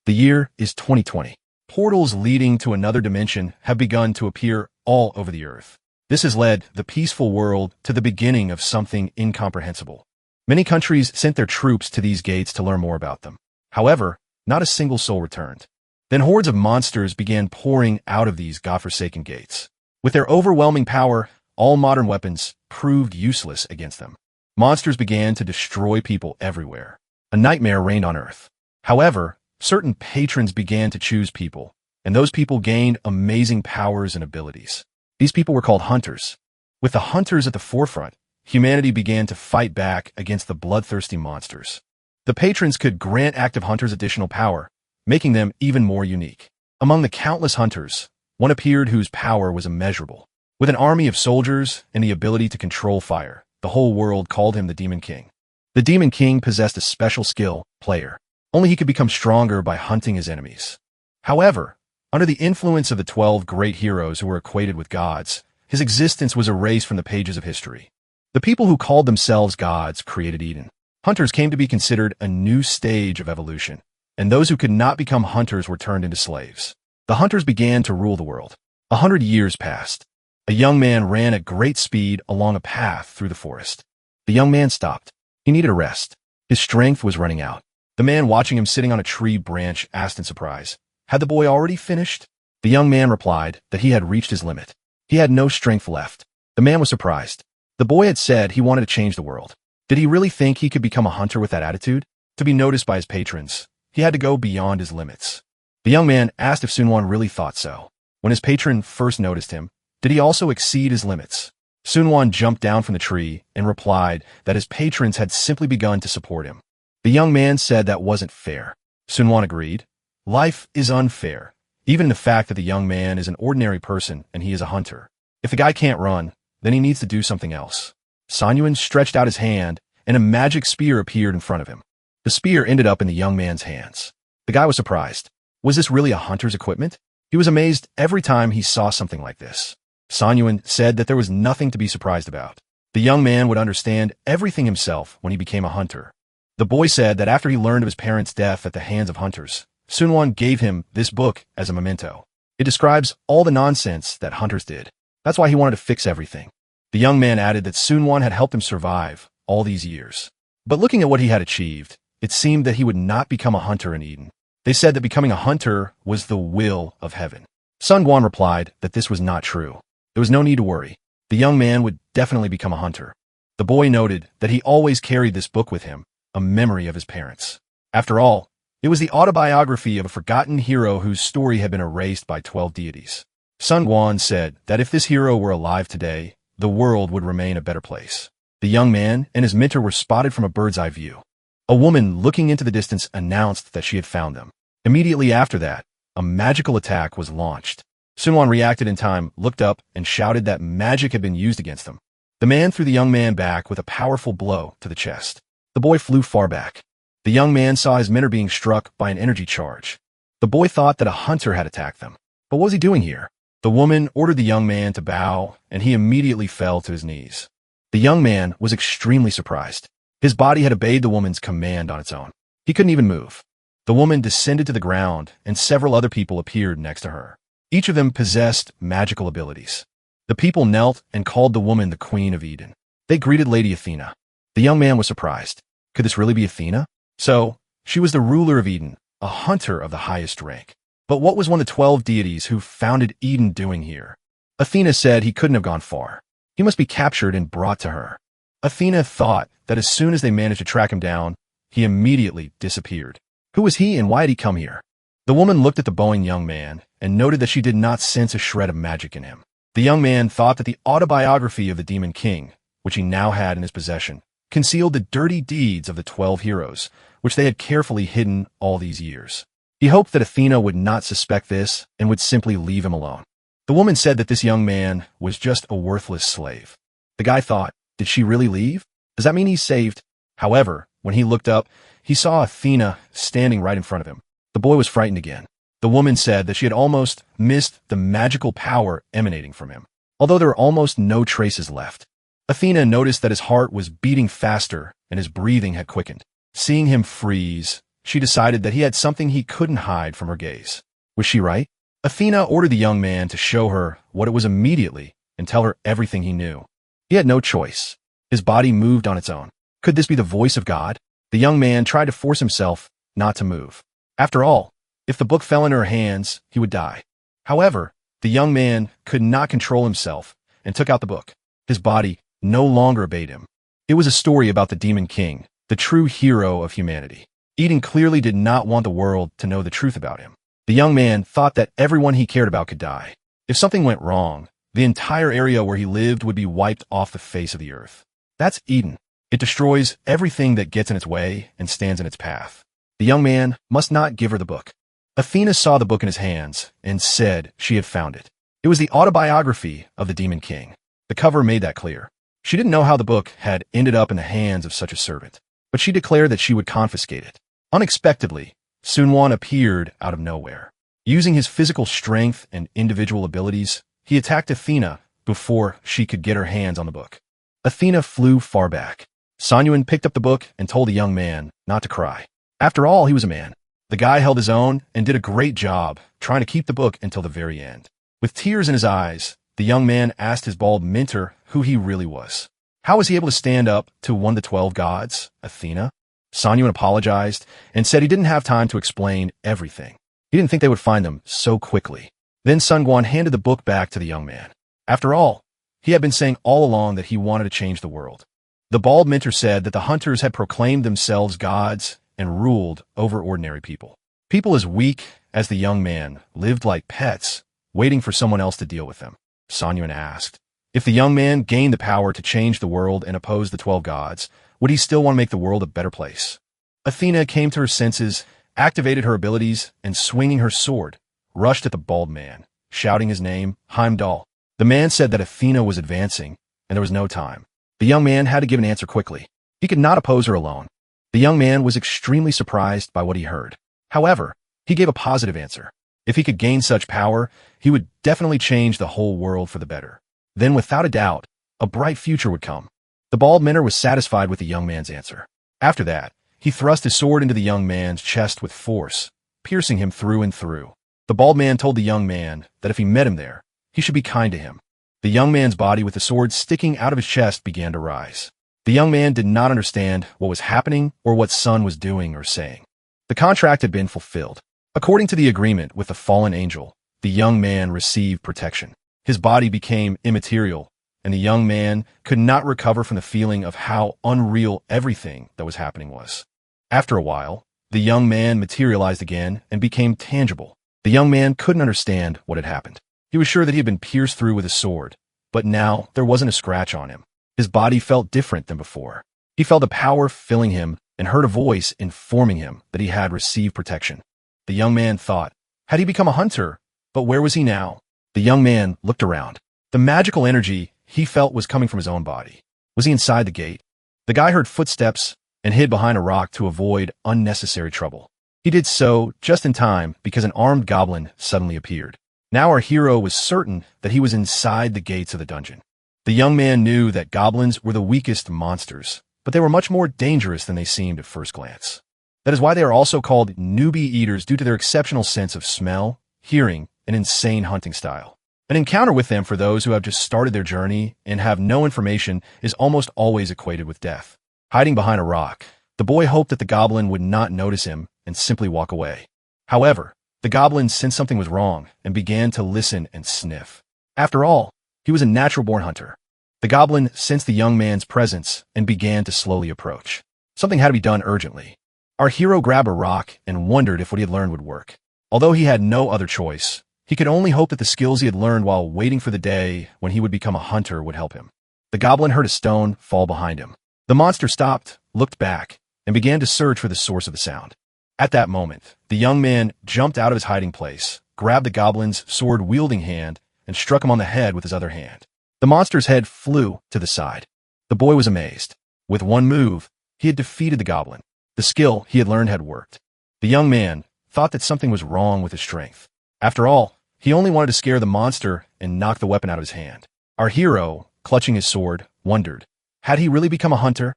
The year is 2020. Portals leading to another dimension have begun to appear all over the Earth. This has led the peaceful world to the beginning of something incomprehensible. Many countries sent their troops to these gates to learn more about them. However, not a single soul returned. Then hordes of monsters began pouring out of these godforsaken gates. With their overwhelming power, all modern weapons proved useless against them. Monsters began to destroy people everywhere. A nightmare reigned on Earth. However, certain patrons began to choose people, and those people gained amazing powers and abilities. These people were called hunters. With the hunters at the forefront, humanity began to fight back against the bloodthirsty monsters. The patrons could grant active hunters additional power, making them even more unique. Among the countless hunters, one appeared whose power was immeasurable. With an army of soldiers and the ability to control fire, the whole world called him the Demon King. The Demon King possessed a special skill, player. Only he could become stronger by hunting his enemies. However, under the influence of the 12 great heroes who were equated with gods, his existence was erased from the pages of history. The people who called themselves gods created Eden. Hunters came to be considered a new stage of evolution, and those who could not become hunters were turned into slaves. The hunters began to rule the world. 100 years passed. A young man ran at great speed along a path through the forest. The young man stopped. He needed a rest. His strength was running out. The man watching him sitting on a tree branch asked in surprise, "Had the boy already finished?" The young man replied that he had reached his limit. He had no strength left. The man was surprised. The boy had said he wanted to change the world. Did he really think he could become a hunter with that attitude? To be noticed by his patrons, he had to go beyond his limits. The young man asked if Sunwon really thought so. When his patron first noticed him, did he also exceed his limits? Sunwon jumped down from the tree and replied that his patrons had simply begun to support him. The young man said that wasn't fair. Sunwon agreed. Life is unfair, even in the fact that the young man is an ordinary person and he is a hunter. If the guy can't run, then he needs to do something else. Sanyuan stretched out his hand, and a magic spear appeared in front of him. The spear ended up in the young man's hands. The guy was surprised. Was this really a hunter's equipment? He was amazed every time he saw something like this. Sanyuan said that there was nothing to be surprised about. The young man would understand everything himself when he became a hunter. The boy said that after he learned of his parents' death at the hands of hunters, Sunwon gave him this book as a memento. It describes all the nonsense that hunters did. That's why he wanted to fix everything. The young man added that Sunwon had helped him survive all these years. But looking at what he had achieved, it seemed that he would not become a hunter in Eden. They said that becoming a hunter was the will of heaven. Sunwon replied that this was not true. There was no need to worry. The young man would definitely become a hunter. The boy noted that he always carried this book with him, a memory of his parents. After all, it was the autobiography of a forgotten hero whose story had been erased by 12 deities. Sunwon said that if this hero were alive today, the world would remain a better place. The young man and his mentor were spotted from a bird's eye view. A woman looking into the distance announced that she had found them. Immediately after that, a magical attack was launched. Sunwon reacted in time, looked up, and shouted that magic had been used against them. The man threw the young man back with a powerful blow to the chest. The boy flew far back. The young man saw his mentor being struck by an energy charge. The boy thought that a hunter had attacked them. But what was he doing here? The woman ordered the young man to bow, and he immediately fell to his knees. The young man was extremely surprised. His body had obeyed the woman's command on its own. He couldn't even move. The woman descended to the ground, and several other people appeared next to her. Each of them possessed magical abilities. The people knelt and called the woman the Queen of Eden. They greeted Lady Athena. The young man was surprised. Could this really be Athena? So, she was the ruler of Eden, a hunter of the highest rank. But what was one of the 12 deities who founded Eden doing here? Athena said he couldn't have gone far. He must be captured and brought to her. Athena thought that as soon as they managed to track him down, he immediately disappeared. Who was he and why had he come here? The woman looked at the bowing young man and noted that she did not sense a shred of magic in him. The young man thought that the autobiography of the Demon King, which he now had in his possession, concealed the dirty deeds of the 12 heroes, which they had carefully hidden all these years. He hoped that Athena would not suspect this and would simply leave him alone. The woman said that this young man was just a worthless slave. The guy thought, did she really leave? Does that mean he's saved? However, when he looked up, he saw Athena standing right in front of him. The boy was frightened again. The woman said that she had almost missed the magical power emanating from him, although there were almost no traces left. Athena noticed that his heart was beating faster and his breathing had quickened. Seeing him freeze, she decided that he had something he couldn't hide from her gaze. Was she right? Athena ordered the young man to show her what it was immediately and tell her everything he knew. He had no choice. His body moved on its own. Could this be the voice of God? The young man tried to force himself not to move. After all, if the book fell into her hands, he would die. However, the young man could not control himself and took out the book. His body no longer obeyed him. It was a story about the Demon King, the true hero of humanity. Eden clearly did not want the world to know the truth about him. The young man thought that everyone he cared about could die. If something went wrong, the entire area where he lived would be wiped off the face of the earth. That's Eden. It destroys everything that gets in its way and stands in its path. The young man must not give her the book. Athena saw the book in his hands and said she had found it. It was the autobiography of the Demon King. The cover made that clear. She didn't know how the book had ended up in the hands of such a servant, but she declared that she would confiscate it. Unexpectedly, Sunwon appeared out of nowhere. Using his physical strength and individual abilities, he attacked Athena before she could get her hands on the book. Athena flew far back. Sanyuan picked up the book and told the young man not to cry. After all, he was a man. The guy held his own and did a great job trying to keep the book until the very end. With tears in his eyes, the young man asked his bald mentor who he really was. How was he able to stand up to one of the 12 gods, Athena? Sanyuan apologized and said he didn't have time to explain everything. He didn't think they would find them so quickly. Then Sunguan handed the book back to the young man. After all, he had been saying all along that he wanted to change the world. The bald mentor said that the hunters had proclaimed themselves gods and ruled over ordinary people. People as weak as the young man lived like pets, waiting for someone else to deal with them. Sanyuan asked, if the young man gained the power to change the world and oppose the 12 gods, would he still want to make the world a better place? Athena came to her senses, activated her abilities, and swinging her sword, rushed at the bald man, shouting his name, Heimdall. The man said that Athena was advancing, and there was no time. The young man had to give an answer quickly. He could not oppose her alone. The young man was extremely surprised by what he heard. However, he gave a positive answer. If he could gain such power, he would definitely change the whole world for the better. Then, without a doubt, a bright future would come. The bald mentor was satisfied with the young man's answer. After that, he thrust his sword into the young man's chest with force, piercing him through and through. The bald man told the young man that if he met him there, he should be kind to him. The young man's body with the sword sticking out of his chest began to rise. The young man did not understand what was happening or what Sun was doing or saying. The contract had been fulfilled. According to the agreement with the fallen angel, the young man received protection. His body became immaterial, and the young man could not recover from the feeling of how unreal everything that was happening was. After a while, the young man materialized again and became tangible. The young man couldn't understand what had happened. He was sure that he had been pierced through with a sword, but now there wasn't a scratch on him. His body felt different than before. He felt a power filling him and heard a voice informing him that he had received protection. The young man thought, had he become a hunter? But where was he now? The young man looked around. The magical energy he felt was coming from his own body. Was he inside the gate? The guy heard footsteps and hid behind a rock to avoid unnecessary trouble. He did so just in time because an armed goblin suddenly appeared. Now our hero was certain that he was inside the gates of the dungeon. The young man knew that goblins were the weakest monsters, but they were much more dangerous than they seemed at first glance. That is why they are also called newbie eaters due to their exceptional sense of smell, hearing, and insane hunting style. An encounter with them for those who have just started their journey and have no information is almost always equated with death. Hiding behind a rock, the boy hoped that the goblin would not notice him and simply walk away. However, the goblin sensed something was wrong and began to listen and sniff. After all, he was a natural-born hunter. The goblin sensed the young man's presence and began to slowly approach. Something had to be done urgently. Our hero grabbed a rock and wondered if what he had learned would work. Although he had no other choice, he could only hope that the skills he had learned while waiting for the day when he would become a hunter would help him. The goblin heard a stone fall behind him. The monster stopped, looked back, and began to search for the source of the sound. At that moment, the young man jumped out of his hiding place, grabbed the goblin's sword-wielding hand, and struck him on the head with his other hand. The monster's head flew to the side. The boy was amazed. With one move, he had defeated the goblin. The skill he had learned had worked. The young man thought that something was wrong with his strength. After all, he only wanted to scare the monster and knock the weapon out of his hand. Our hero, clutching his sword, wondered, had he really become a hunter?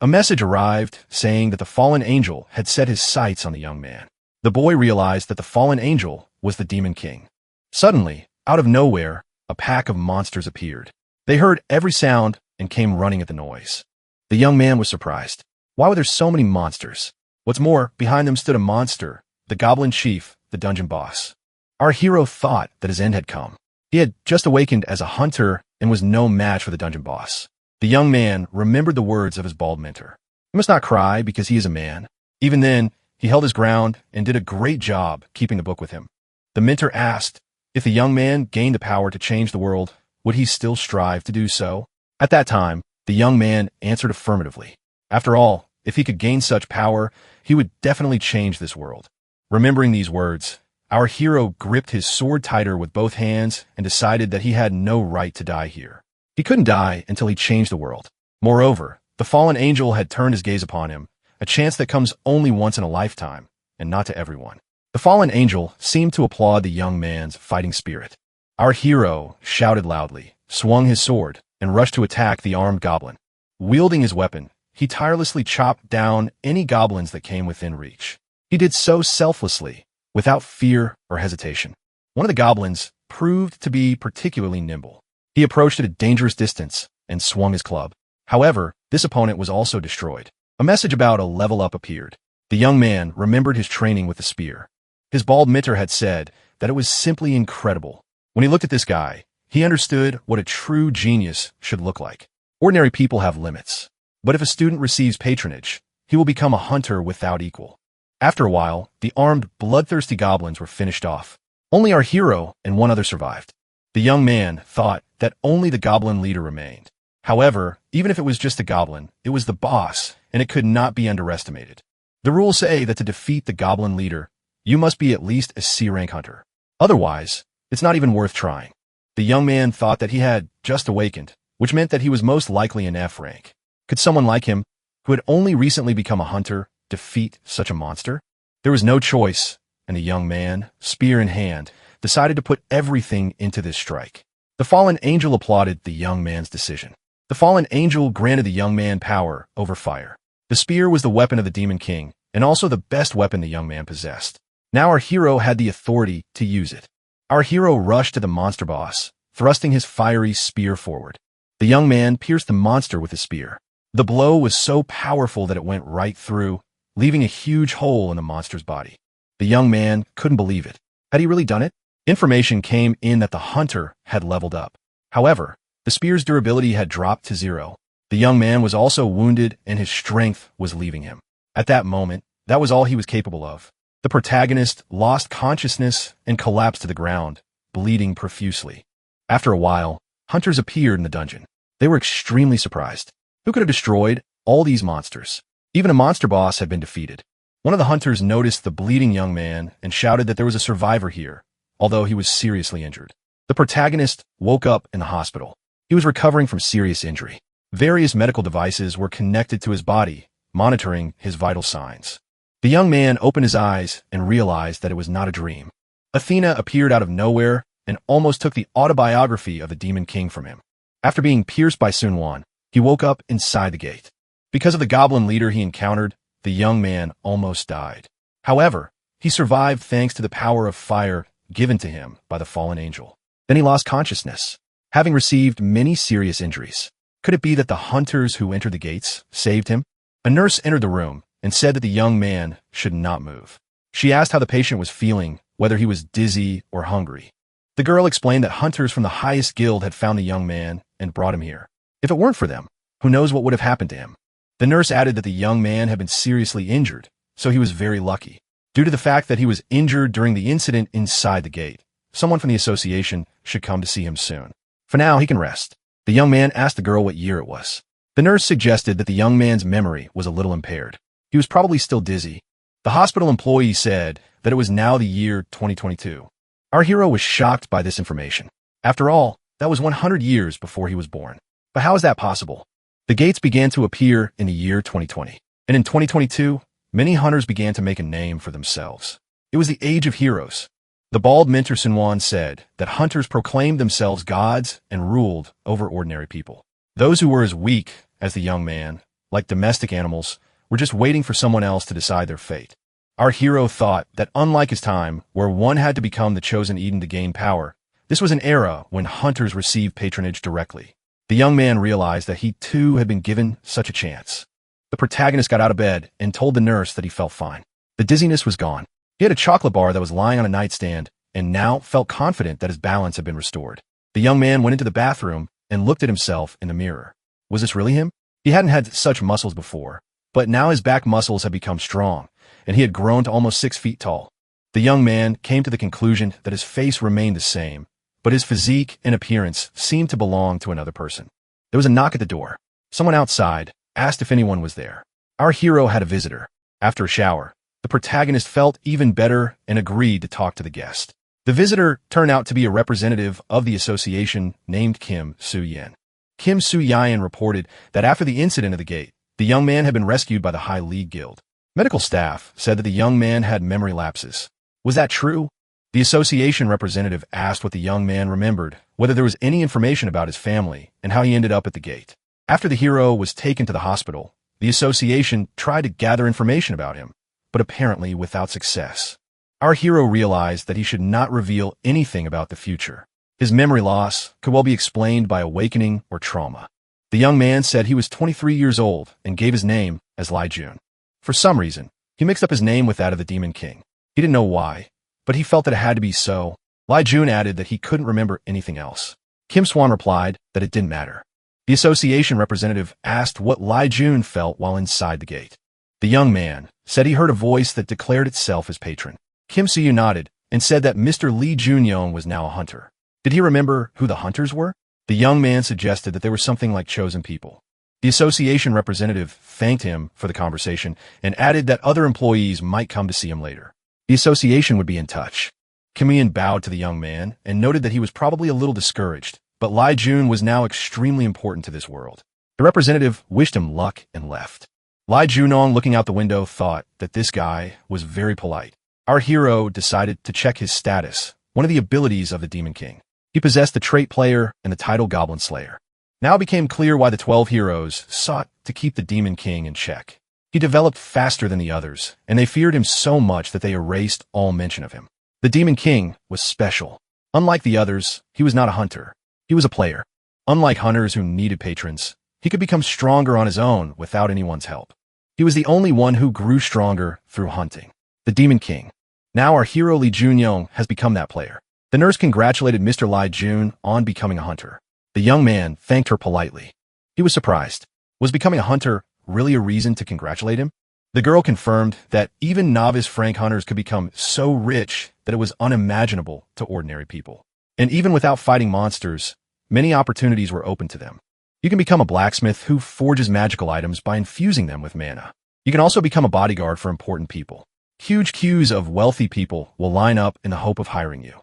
A message arrived saying that the fallen angel had set his sights on the young man. The boy realized that the fallen angel was the Demon King. Suddenly, out of nowhere, a pack of monsters appeared. They heard every sound and came running at the noise. The young man was surprised. Why were there so many monsters? What's more, behind them stood a monster, the Goblin Chief, the dungeon boss. Our hero thought that his end had come. He had just awakened as a hunter and was no match for the dungeon boss. The young man remembered the words of his bald mentor. He must not cry because he is a man. Even then, he held his ground and did a great job keeping the book with him. The mentor asked, if the young man gained the power to change the world, would he still strive to do so? At that time, the young man answered affirmatively. After all, if he could gain such power, he would definitely change this world. Remembering these words, our hero gripped his sword tighter with both hands and decided that he had no right to die here. He couldn't die until he changed the world. Moreover, the fallen angel had turned his gaze upon him, a chance that comes only once in a lifetime, and not to everyone. The fallen angel seemed to applaud the young man's fighting spirit. Our hero shouted loudly, swung his sword, and rushed to attack the armed goblin. Wielding his weapon, he tirelessly chopped down any goblins that came within reach. He did so selflessly, without fear or hesitation. One of the goblins proved to be particularly nimble. He approached at a dangerous distance and swung his club. However, this opponent was also destroyed. A message about a level up appeared. The young man remembered his training with the spear. His bald mentor had said that it was simply incredible. When he looked at this guy, he understood what a true genius should look like. Ordinary people have limits. But if a student receives patronage, he will become a hunter without equal. After a while, the armed, bloodthirsty goblins were finished off. Only our hero and one other survived. The young man thought that only the goblin leader remained. However, even if it was just a goblin, it was the boss, and it could not be underestimated. The rules say that to defeat the goblin leader, you must be at least a C-rank hunter. Otherwise, it's not even worth trying. The young man thought that he had just awakened, which meant that he was most likely an F rank. Could someone like him, who had only recently become a hunter, defeat such a monster? There was no choice, and the young man, spear in hand, decided to put everything into this strike. The fallen angel applauded the young man's decision. The fallen angel granted the young man power over fire. The spear was the weapon of the Demon King, and also the best weapon the young man possessed. Now our hero had the authority to use it. Our hero rushed to the monster boss, thrusting his fiery spear forward. The young man pierced the monster with his spear. The blow was so powerful that it went right through, leaving a huge hole in the monster's body. The young man couldn't believe it. Had he really done it? Information came in that the hunter had leveled up. However, the spear's durability had dropped to 0. The young man was also wounded and his strength was leaving him. At that moment, that was all he was capable of. The protagonist lost consciousness and collapsed to the ground, bleeding profusely. After a while, hunters appeared in the dungeon. They were extremely surprised. Who could have destroyed all these monsters? Even a monster boss had been defeated. One of the hunters noticed the bleeding young man and shouted that there was a survivor here, although he was seriously injured. The protagonist woke up in the hospital. He was recovering from serious injury. Various medical devices were connected to his body, monitoring his vital signs. The young man opened his eyes and realized that it was not a dream. Athena appeared out of nowhere and almost took the autobiography of the Demon King from him. After being pierced by Sunwon, he woke up inside the gate. Because of the goblin leader he encountered, the young man almost died. However, he survived thanks to the power of fire given to him by the fallen angel. Then he lost consciousness, having received many serious injuries. Could it be that the hunters who entered the gates saved him? A nurse entered the room and said that the young man should not move. She asked how the patient was feeling, whether he was dizzy or hungry. The girl explained that hunters from the highest guild had found the young man and brought him here. If it weren't for them, who knows what would have happened to him? The nurse added that the young man had been seriously injured, so he was very lucky. Due to the fact that he was injured during the incident inside the gate, someone from the association should come to see him soon. For now, he can rest. The young man asked the girl what year it was. The nurse suggested that the young man's memory was a little impaired. He was probably still dizzy. The hospital employee said that it was now the year 2022. Our hero was shocked by this information. After all, that was 100 years before he was born. But how is that possible? The gates began to appear in the year 2020. And in 2022, many hunters began to make a name for themselves. It was the age of heroes. The bald mentor Sunwon said that hunters proclaimed themselves gods and ruled over ordinary people. Those who were as weak as the young man like domestic animals, were just waiting for someone else to decide their fate. Our hero thought that unlike his time, where one had to become the chosen Eden to gain power, this was an era when hunters received patronage directly. The young man realized that he too had been given such a chance. The protagonist got out of bed and told the nurse that he felt fine. The dizziness was gone. He had a chocolate bar that was lying on a nightstand and now felt confident that his balance had been restored. The young man went into the bathroom and looked at himself in the mirror. Was this really him? He hadn't had such muscles before, but now his back muscles had become strong, and he had grown to almost 6 feet tall. The young man came to the conclusion that his face remained the same, but his physique and appearance seemed to belong to another person. There was a knock at the door. Someone outside asked if anyone was there. Our hero had a visitor. After a shower, the protagonist felt even better and agreed to talk to the guest. The visitor turned out to be a representative of the association named Kim Soo-yen. Kim Soo-yen reported that after the incident at the gate, the young man had been rescued by the High League Guild. Medical staff said that the young man had memory lapses. Was that true? The association representative asked what the young man remembered, whether there was any information about his family, and how he ended up at the gate. After the hero was taken to the hospital, the association tried to gather information about him, but apparently without success. Our hero realized that he should not reveal anything about the future. His memory loss could well be explained by awakening or trauma. The young man said he was 23 years old and gave his name as Lai Jun. For some reason, he mixed up his name with that of the Demon King. He didn't know why, but he felt that it had to be so. Lai Jun added that he couldn't remember anything else. Kim Swan replied that it didn't matter. The association representative asked what Lai Jun felt while inside the gate. The young man said he heard a voice that declared itself as patron. Kim Soo-yu nodded and said that Mr. Lee Jun-young was now a hunter. Did he remember who the hunters were? The young man suggested that they were something like chosen people. The association representative thanked him for the conversation and added that other employees might come to see him later. The association would be in touch. Kim Yen bowed to the young man and noted that he was probably a little discouraged, but Lai Jun was now extremely important to this world. The representative wished him luck and left. Lai Junong, looking out the window, thought that this guy was very polite. Our hero decided to check his status, one of the abilities of the Demon King. He possessed the trait Player and the title Goblin Slayer. Now it became clear why the 12 heroes sought to keep the Demon King in check. He developed faster than the others, and they feared him so much that they erased all mention of him. The Demon King was special. Unlike the others, he was not a hunter. He was a player. Unlike hunters who needed patrons, he could become stronger on his own without anyone's help. He was the only one who grew stronger through hunting. The Demon King. Now our hero Lee Jun-young has become that player. The nurse congratulated Mr. Lai Jun on becoming a hunter. The young man thanked her politely. He was surprised. Was becoming a hunter really a reason to congratulate him? The girl confirmed that even novice Frank hunters could become so rich that it was unimaginable to ordinary people. And even without fighting monsters, many opportunities were open to them. You can become a blacksmith who forges magical items by infusing them with mana. You can also become a bodyguard for important people. Huge queues of wealthy people will line up in the hope of hiring you.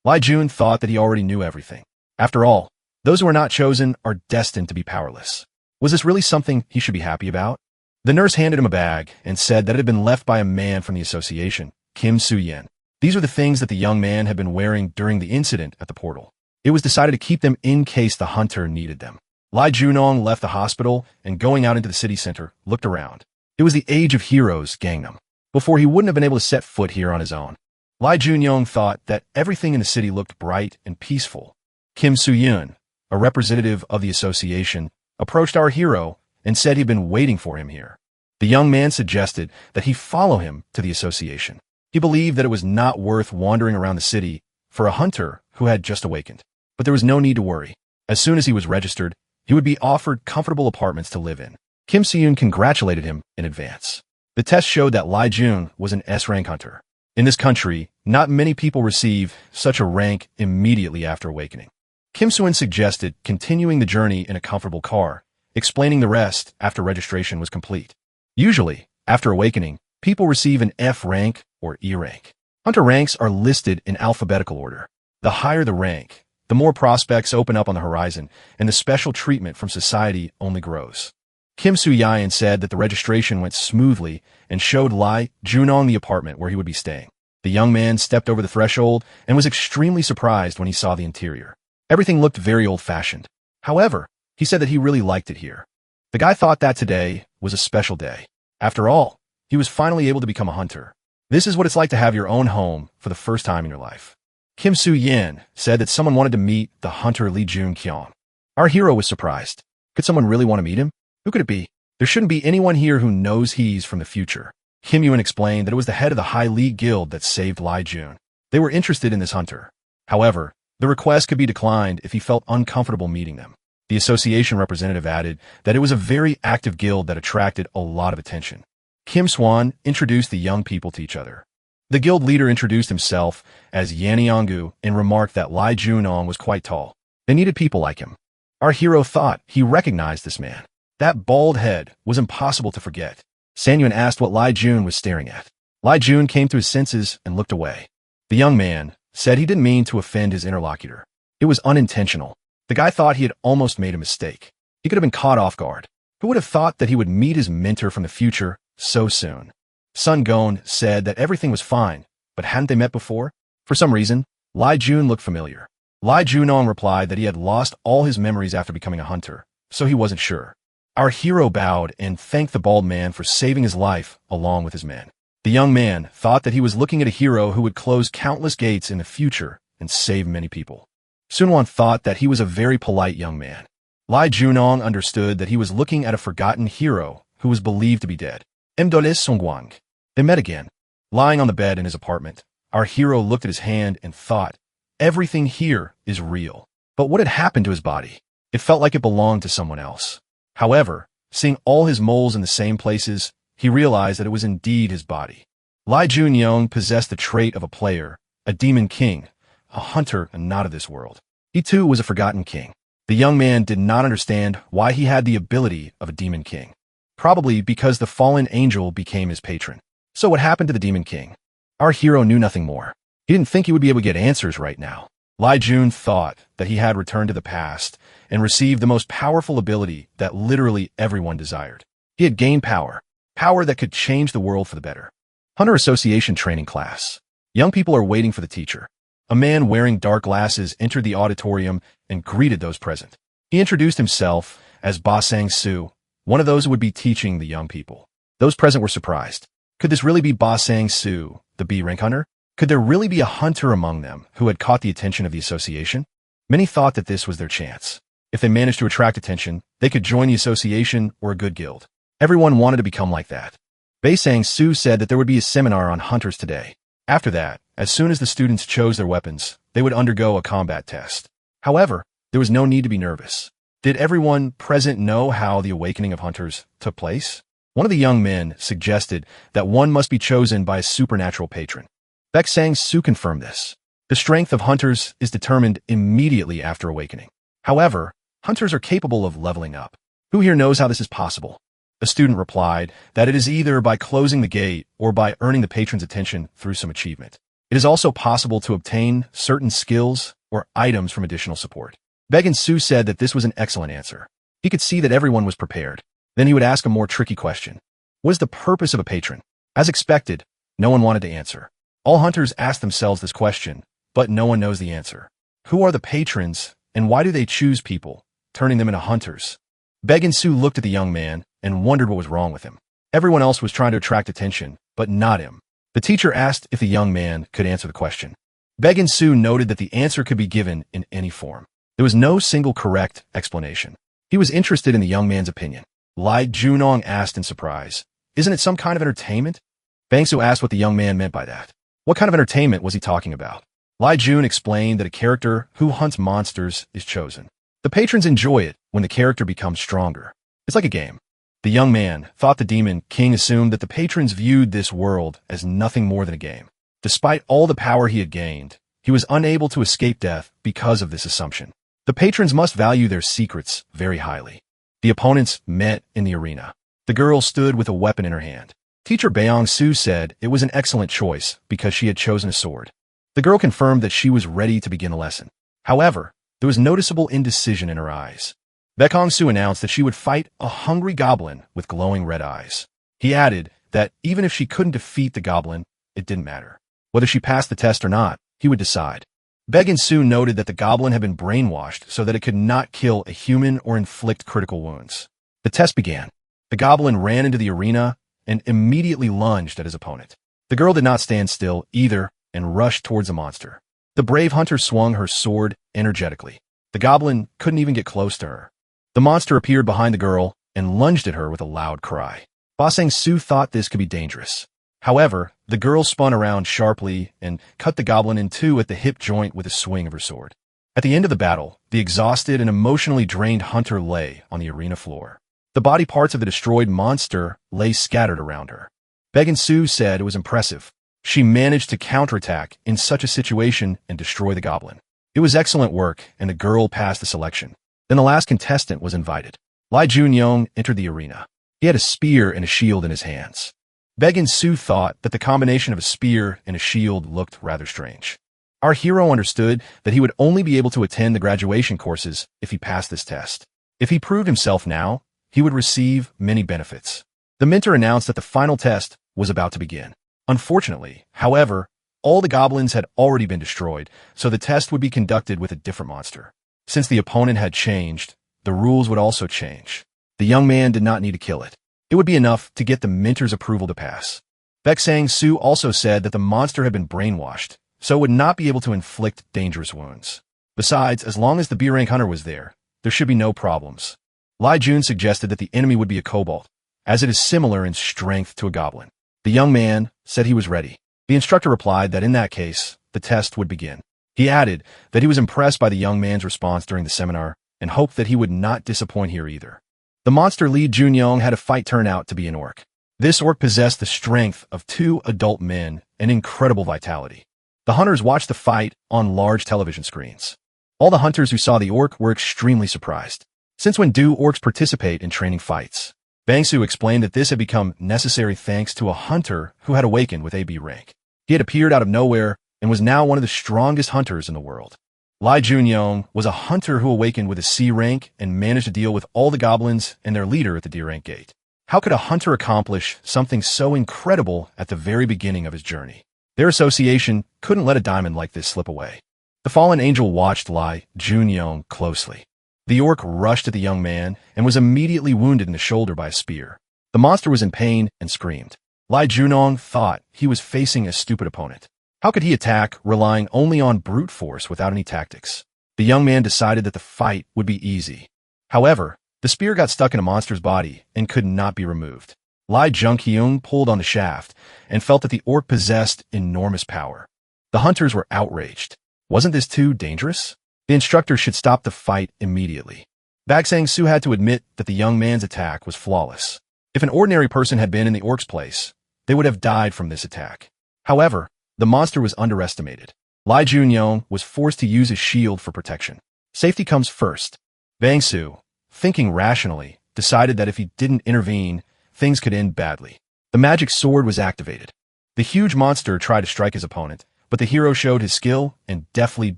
Lai Jun thought that he already knew everything. After all, those who are not chosen are destined to be powerless. Was this really something he should be happy about? The nurse handed him a bag and said that it had been left by a man from the association, Kim Soo-yen. These were the things that the young man had been wearing during the incident at the portal. It was decided to keep them in case the hunter needed them. Lai Junong left the hospital and, going out into the city center, looked around. It was the age of heroes, Gangnam. Before, he wouldn't have been able to set foot here on his own. Lai Jun-young thought that everything in the city looked bright and peaceful. Kim Soo-yun, a representative of the association, approached our hero and said he'd been waiting for him here. The young man suggested that he follow him to the association. He believed that it was not worth wandering around the city for a hunter who had just awakened. But there was no need to worry. As soon as he was registered, he would be offered comfortable apartments to live in. Kim Soo-yun congratulated him in advance. The test showed that Lai Jun was an S-rank hunter. In this country, not many people receive such a rank immediately after awakening. Kim Soo-yun suggested continuing the journey in a comfortable car, explaining the rest after registration was complete. Usually, after awakening, people receive an F rank or E rank. Hunter ranks are listed in alphabetical order. The higher the rank, the more prospects open up on the horizon, and the special treatment from society only grows. Kim Soo-yen said that the registration went smoothly and showed Lai Junong the apartment where he would be staying. The young man stepped over the threshold and was extremely surprised when he saw the interior. Everything looked very old-fashioned. However, he said that he really liked it here. The guy thought that today was a special day. After all, he was finally able to become a hunter. This is what it's like to have your own home for the first time in your life. Kim Soo-yin said that someone wanted to meet the hunter Lee Jun-kyung. Our hero was surprised. Could someone really want to meet him? Who could it be? There shouldn't be anyone here who knows he's from the future. Kim Yun explained that it was the head of the High League Guild that saved Lee Jun. They were interested in this hunter. However, the request could be declined if he felt uncomfortable meeting them. The association representative added that it was a very active guild that attracted a lot of attention. Kim Swan introduced the young people to each other. The guild leader introduced himself as Yanniangu and remarked that Lee Junong was quite tall. They needed people like him. Our hero thought he recognized this man. That bald head was impossible to forget. Sanyuan asked what Lee Jun was staring at. Lee Jun came to his senses and looked away. The young man said he didn't mean to offend his interlocutor. It was unintentional. The guy thought he had almost made a mistake. He could have been caught off guard. Who would have thought that he would meet his mentor from the future so soon? Sun Gon said that everything was fine, but hadn't they met before? For some reason, Lee Jun looked familiar. Lee Junong replied that he had lost all his memories after becoming a hunter, so he wasn't sure. Our hero bowed and thanked the bald man for saving his life along with his men. The young man thought that he was looking at a hero who would close countless gates in the future and save many people. Sunwon thought that he was a very polite young man. Lee Junong understood that he was looking at a forgotten hero who was believed to be dead. Mdolis Songguang. They met again. Lying on the bed in his apartment, our hero looked at his hand and thought, everything here is real. But what had happened to his body? It felt like it belonged to someone else. However, seeing all his moles in the same places, he realized that it was indeed his body. Lee Junyoung possessed the trait of a player, a demon king, a hunter and not of this world. He too was a forgotten king. The young man did not understand why he had the ability of a demon king. Probably because the fallen angel became his patron. So what happened to the demon king? Our hero knew nothing more. He didn't think he would be able to get answers right now. Lee Jun thought that he had returned to the past and received the most powerful ability that literally everyone desired. He had gained power that could change the world for the better. Hunter Association training class. Young people are waiting for the teacher. A man wearing dark glasses entered the auditorium and greeted those present. He introduced himself as Ba Sang-soo, one of those who would be teaching the young people. Those present were surprised. Could this really be Ba Sang-soo, the B-rank hunter? Could there really be a hunter among them who had caught the attention of the association? Many thought that this was their chance. If they managed to attract attention, they could join the association or a good guild. Everyone wanted to become like that. Ba Sang-soo said that there would be a seminar on hunters today. After that, as soon as the students chose their weapons, they would undergo a combat test. However, there was no need to be nervous. Did everyone present know how the awakening of hunters took place? One of the young men suggested that one must be chosen by a supernatural patron. Baek Sang-soo confirmed this. The strength of hunters is determined immediately after awakening. However, hunters are capable of leveling up. Who here knows how this is possible? A student replied that it is either by closing the gate or by earning the patron's attention through some achievement. It is also possible to obtain certain skills or items from additional support. Baek Soo said that this was an excellent answer. He could see that everyone was prepared. Then he would ask a more tricky question. What is the purpose of a patron? As expected, no one wanted to answer. All hunters ask themselves this question, but no one knows the answer. Who are the patrons, and why do they choose people, turning them into hunters? Baek Soo looked at the young man and wondered what was wrong with him. Everyone else was trying to attract attention, but not him. The teacher asked if the young man could answer the question. Baek Soo noted that the answer could be given in any form. There was no single correct explanation. He was interested in the young man's opinion. Lee Junong asked in surprise, "Isn't it some kind of entertainment?" Bang Soo asked what the young man meant by that. What kind of entertainment was he talking about? Lee Jun explained that a character who hunts monsters is chosen. The patrons enjoy it when the character becomes stronger. It's like a game. The young man thought the demon king assumed that the patrons viewed this world as nothing more than a game. Despite all the power he had gained, he was unable to escape death because of this assumption. The patrons must value their secrets very highly. The opponents met in the arena. The girl stood with a weapon in her hand. Teacher Baeong Soo said it was an excellent choice because she had chosen a sword. The girl confirmed that she was ready to begin a lesson. However, there was noticeable indecision in her eyes. Baekong Soo announced that she would fight a hungry goblin with glowing red eyes. He added that even if she couldn't defeat the goblin, it didn't matter. Whether she passed the test or not, he would decide. Baek Soo noted that the goblin had been brainwashed so that it could not kill a human or inflict critical wounds. The test began. The goblin ran into the arena and immediately lunged at his opponent. The girl did not stand still either and rushed towards the monster. The brave hunter swung her sword energetically. The goblin couldn't even get close to her. The monster appeared behind the girl and lunged at her with a loud cry. Ba Sang-soo thought this could be dangerous. However, the girl spun around sharply and cut the goblin in two at the hip joint with a swing of her sword. At the end of the battle, the exhausted and emotionally drained hunter lay on the arena floor. The body parts of the destroyed monster lay scattered around her. Baek-in-soo said it was impressive. She managed to counterattack in such a situation and destroy the goblin. It was excellent work, and the girl passed the selection. Then the last contestant was invited. Lee Jun-young entered the arena. He had a spear and a shield in his hands. Baek-in-soo thought that the combination of a spear and a shield looked rather strange. Our hero understood that he would only be able to attend the graduation courses if he passed this test. If he proved himself now, he would receive many benefits. The mentor announced that the final test was about to begin. Unfortunately, however, all the goblins had already been destroyed, so the test would be conducted with a different monster. Since the opponent had changed, the rules would also change. The young man did not need to kill it. It would be enough to get the mentor's approval to pass. Baek Sang-soo also said that the monster had been brainwashed, so it would not be able to inflict dangerous wounds. Besides, as long as the B-rank hunter was there should be no problems. Lee Jun suggested that the enemy would be a kobold, as it is similar in strength to a goblin. The young man said he was ready. The instructor replied that in that case, the test would begin. He added that he was impressed by the young man's response during the seminar and hoped that he would not disappoint here either. The monster Lee Jun-young had a fight turn out to be an orc. This orc possessed the strength of 2 adult men and incredible vitality. The hunters watched the fight on large television screens. All the hunters who saw the orc were extremely surprised. Since when do orcs participate in training fights? Bang-soo explained that this had become necessary thanks to a hunter who had awakened with AB rank. He had appeared out of nowhere and was now one of the strongest hunters in the world. Lee Jun-young was a hunter who awakened with a C rank and managed to deal with all the goblins and their leader at the D rank gate. How could a hunter accomplish something so incredible at the very beginning of his journey? Their association couldn't let a diamond like this slip away. The fallen angel watched Lee Jun-young closely. The orc rushed at the young man and was immediately wounded in the shoulder by a spear. The monster was in pain and screamed. Lee Jun-young thought he was facing a stupid opponent. How could he attack relying only on brute force without any tactics? The young man decided that the fight would be easy. However, the spear got stuck in a monster's body and could not be removed. Lee Jung-hyung pulled on the shaft and felt that the orc possessed enormous power. The hunters were outraged. Wasn't this too dangerous? The instructor should stop the fight immediately. Baek Sang-soo had to admit that the young man's attack was flawless. If an ordinary person had been in the orc's place, they would have died from this attack. However, the monster was underestimated. Lee Jun-young was forced to use his shield for protection. Safety comes first. Bang-soo, thinking rationally, decided that if he didn't intervene, things could end badly. The magic sword was activated. The huge monster tried to strike his opponent, but the hero showed his skill and deftly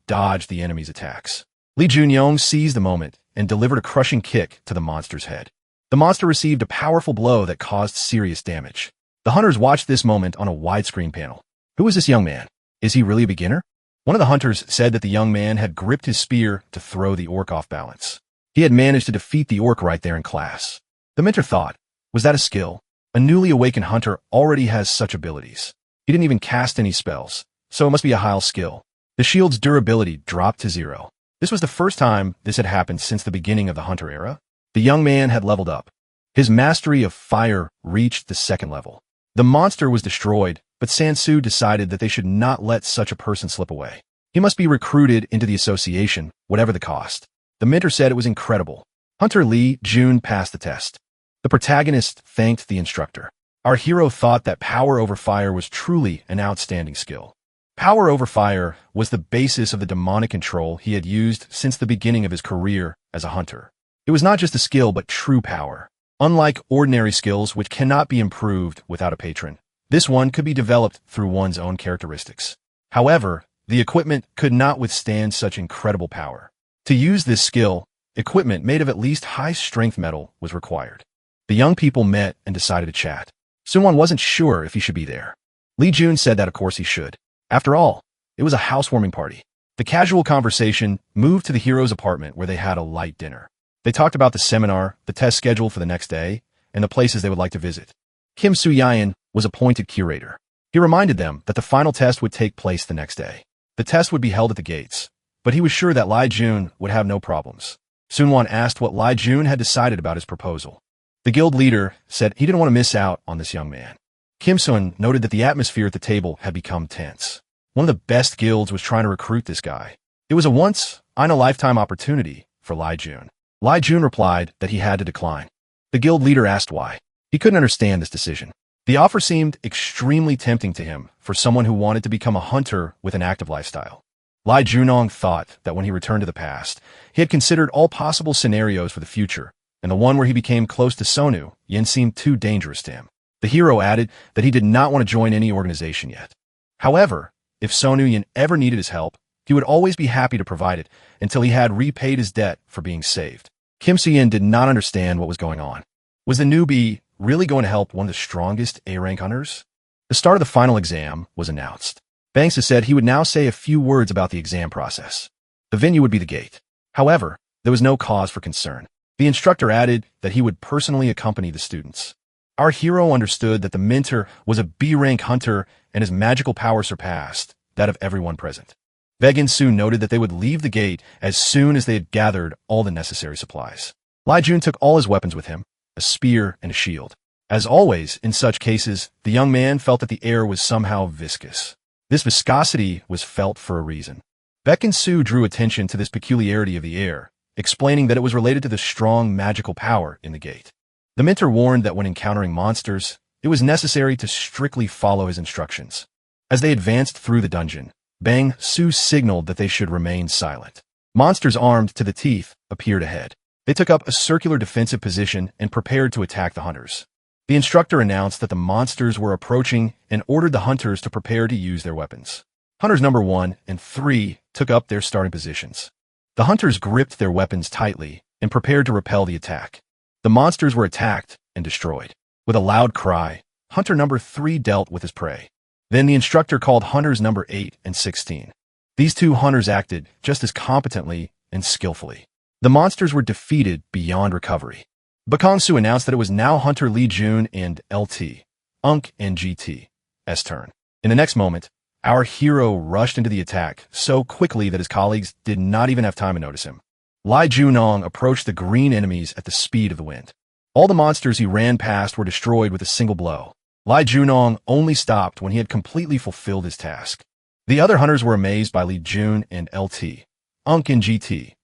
dodged the enemy's attacks. Lee Jun-young seized the moment and delivered a crushing kick to the monster's head. The monster received a powerful blow that caused serious damage. The hunters watched this moment on a widescreen panel. Who is this young man? Is he really a beginner? One of the hunters said that the young man had gripped his spear to throw the orc off balance. He had managed to defeat the orc right there in class. The mentor thought, was that a skill? A newly awakened hunter already has such abilities. He didn't even cast any spells, so it must be a high skill. The shield's durability dropped to 0. This was the first time this had happened since the beginning of the hunter era. The young man had leveled up. His mastery of fire reached the 2nd level. The monster was destroyed, but Sang-soo decided that they should not let such a person slip away. He must be recruited into the association, whatever the cost. The mentor said it was incredible. Hunter Lee Jun passed the test. The protagonist thanked the instructor. Our hero thought that power over fire was truly an outstanding skill. Power over fire was the basis of the demonic control he had used since the beginning of his career as a hunter. It was not just a skill, but true power. Unlike ordinary skills which cannot be improved without a patron, this one could be developed through one's own characteristics. However, the equipment could not withstand such incredible power. To use this skill, equipment made of at least high-strength metal was required. The young people met and decided to chat. Someone wasn't sure if he should be there. Lee Jun said that of course he should. After all, it was a housewarming party. The casual conversation moved to the hero's apartment where they had a light dinner. They talked about the seminar, the test schedule for the next day, and the places they would like to visit. Kim Soo-yeon was appointed curator. He reminded them that the final test would take place the next day. The test would be held at the gates, but he was sure that Lee Jun would have no problems. Soonwon asked what Lee Jun had decided about his proposal. The guild leader said he didn't want to miss out on this young man. Kim Sun noted that the atmosphere at the table had become tense. One of the best guilds was trying to recruit this guy. It was a once-in-a-lifetime opportunity for Lee Jun. Lee Jun replied that he had to decline. The guild leader asked why. He couldn't understand this decision. The offer seemed extremely tempting to him for someone who wanted to become a hunter with an active lifestyle. Lee Junong thought that when he returned to the past, he had considered all possible scenarios for the future, and the one where he became close to Sonu Yin seemed too dangerous to him. The hero added that he did not want to join any organization yet. However, if Sonu Yin ever needed his help, he would always be happy to provide it until he had repaid his debt for being saved. Kim Soo-yin did not understand what was going on. Was the newbie really going to help one of the strongest A-rank hunters? The start of the final exam was announced. Banks has said he would now say a few words about the exam process. The venue would be the gate. However, there was no cause for concern. The instructor added that he would personally accompany the students. Our hero understood that the mentor was a B-rank hunter and his magical power surpassed that of everyone present. Baek Soo noted that they would leave the gate as soon as they had gathered all the necessary supplies. Lee Jun took all his weapons with him, a spear and a shield. As always, in such cases, the young man felt that the air was somehow viscous. This viscosity was felt for a reason. Baek Soo drew attention to this peculiarity of the air, explaining that it was related to the strong magical power in the gate. The mentor warned that when encountering monsters, it was necessary to strictly follow his instructions. As they advanced through the dungeon, Bang Soo signaled that they should remain silent. Monsters armed to the teeth appeared ahead. They took up a circular defensive position and prepared to attack the hunters. The instructor announced that the monsters were approaching and ordered the hunters to prepare to use their weapons. Hunters number 1 and 3 took up their starting positions. The hunters gripped their weapons tightly and prepared to repel the attack. The monsters were attacked and destroyed. With a loud cry, hunter number 3 dealt with his prey. Then the instructor called hunters number 8 and 16. These two hunters acted just as competently and skillfully. The monsters were defeated beyond recovery. Bakongsu announced that it was now Hunter Lee Jun and LT, Unk and GT's turn. In the next moment, our hero rushed into the attack so quickly that his colleagues did not even have time to notice him. Lee Junong approached the green enemies at the speed of the wind. All the monsters he ran past were destroyed with a single blow. Lee Junong only stopped when he had completely fulfilled his task. The other hunters were amazed by Lee Jun and LT, Unk and GT's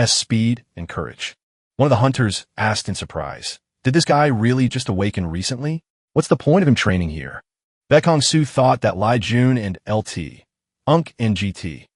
speed and courage. One of the hunters asked in surprise, "Did this guy really just awaken recently? What's the point of him training here?" Baekong-soo thought that Lee Jun and LT, Unk and GT's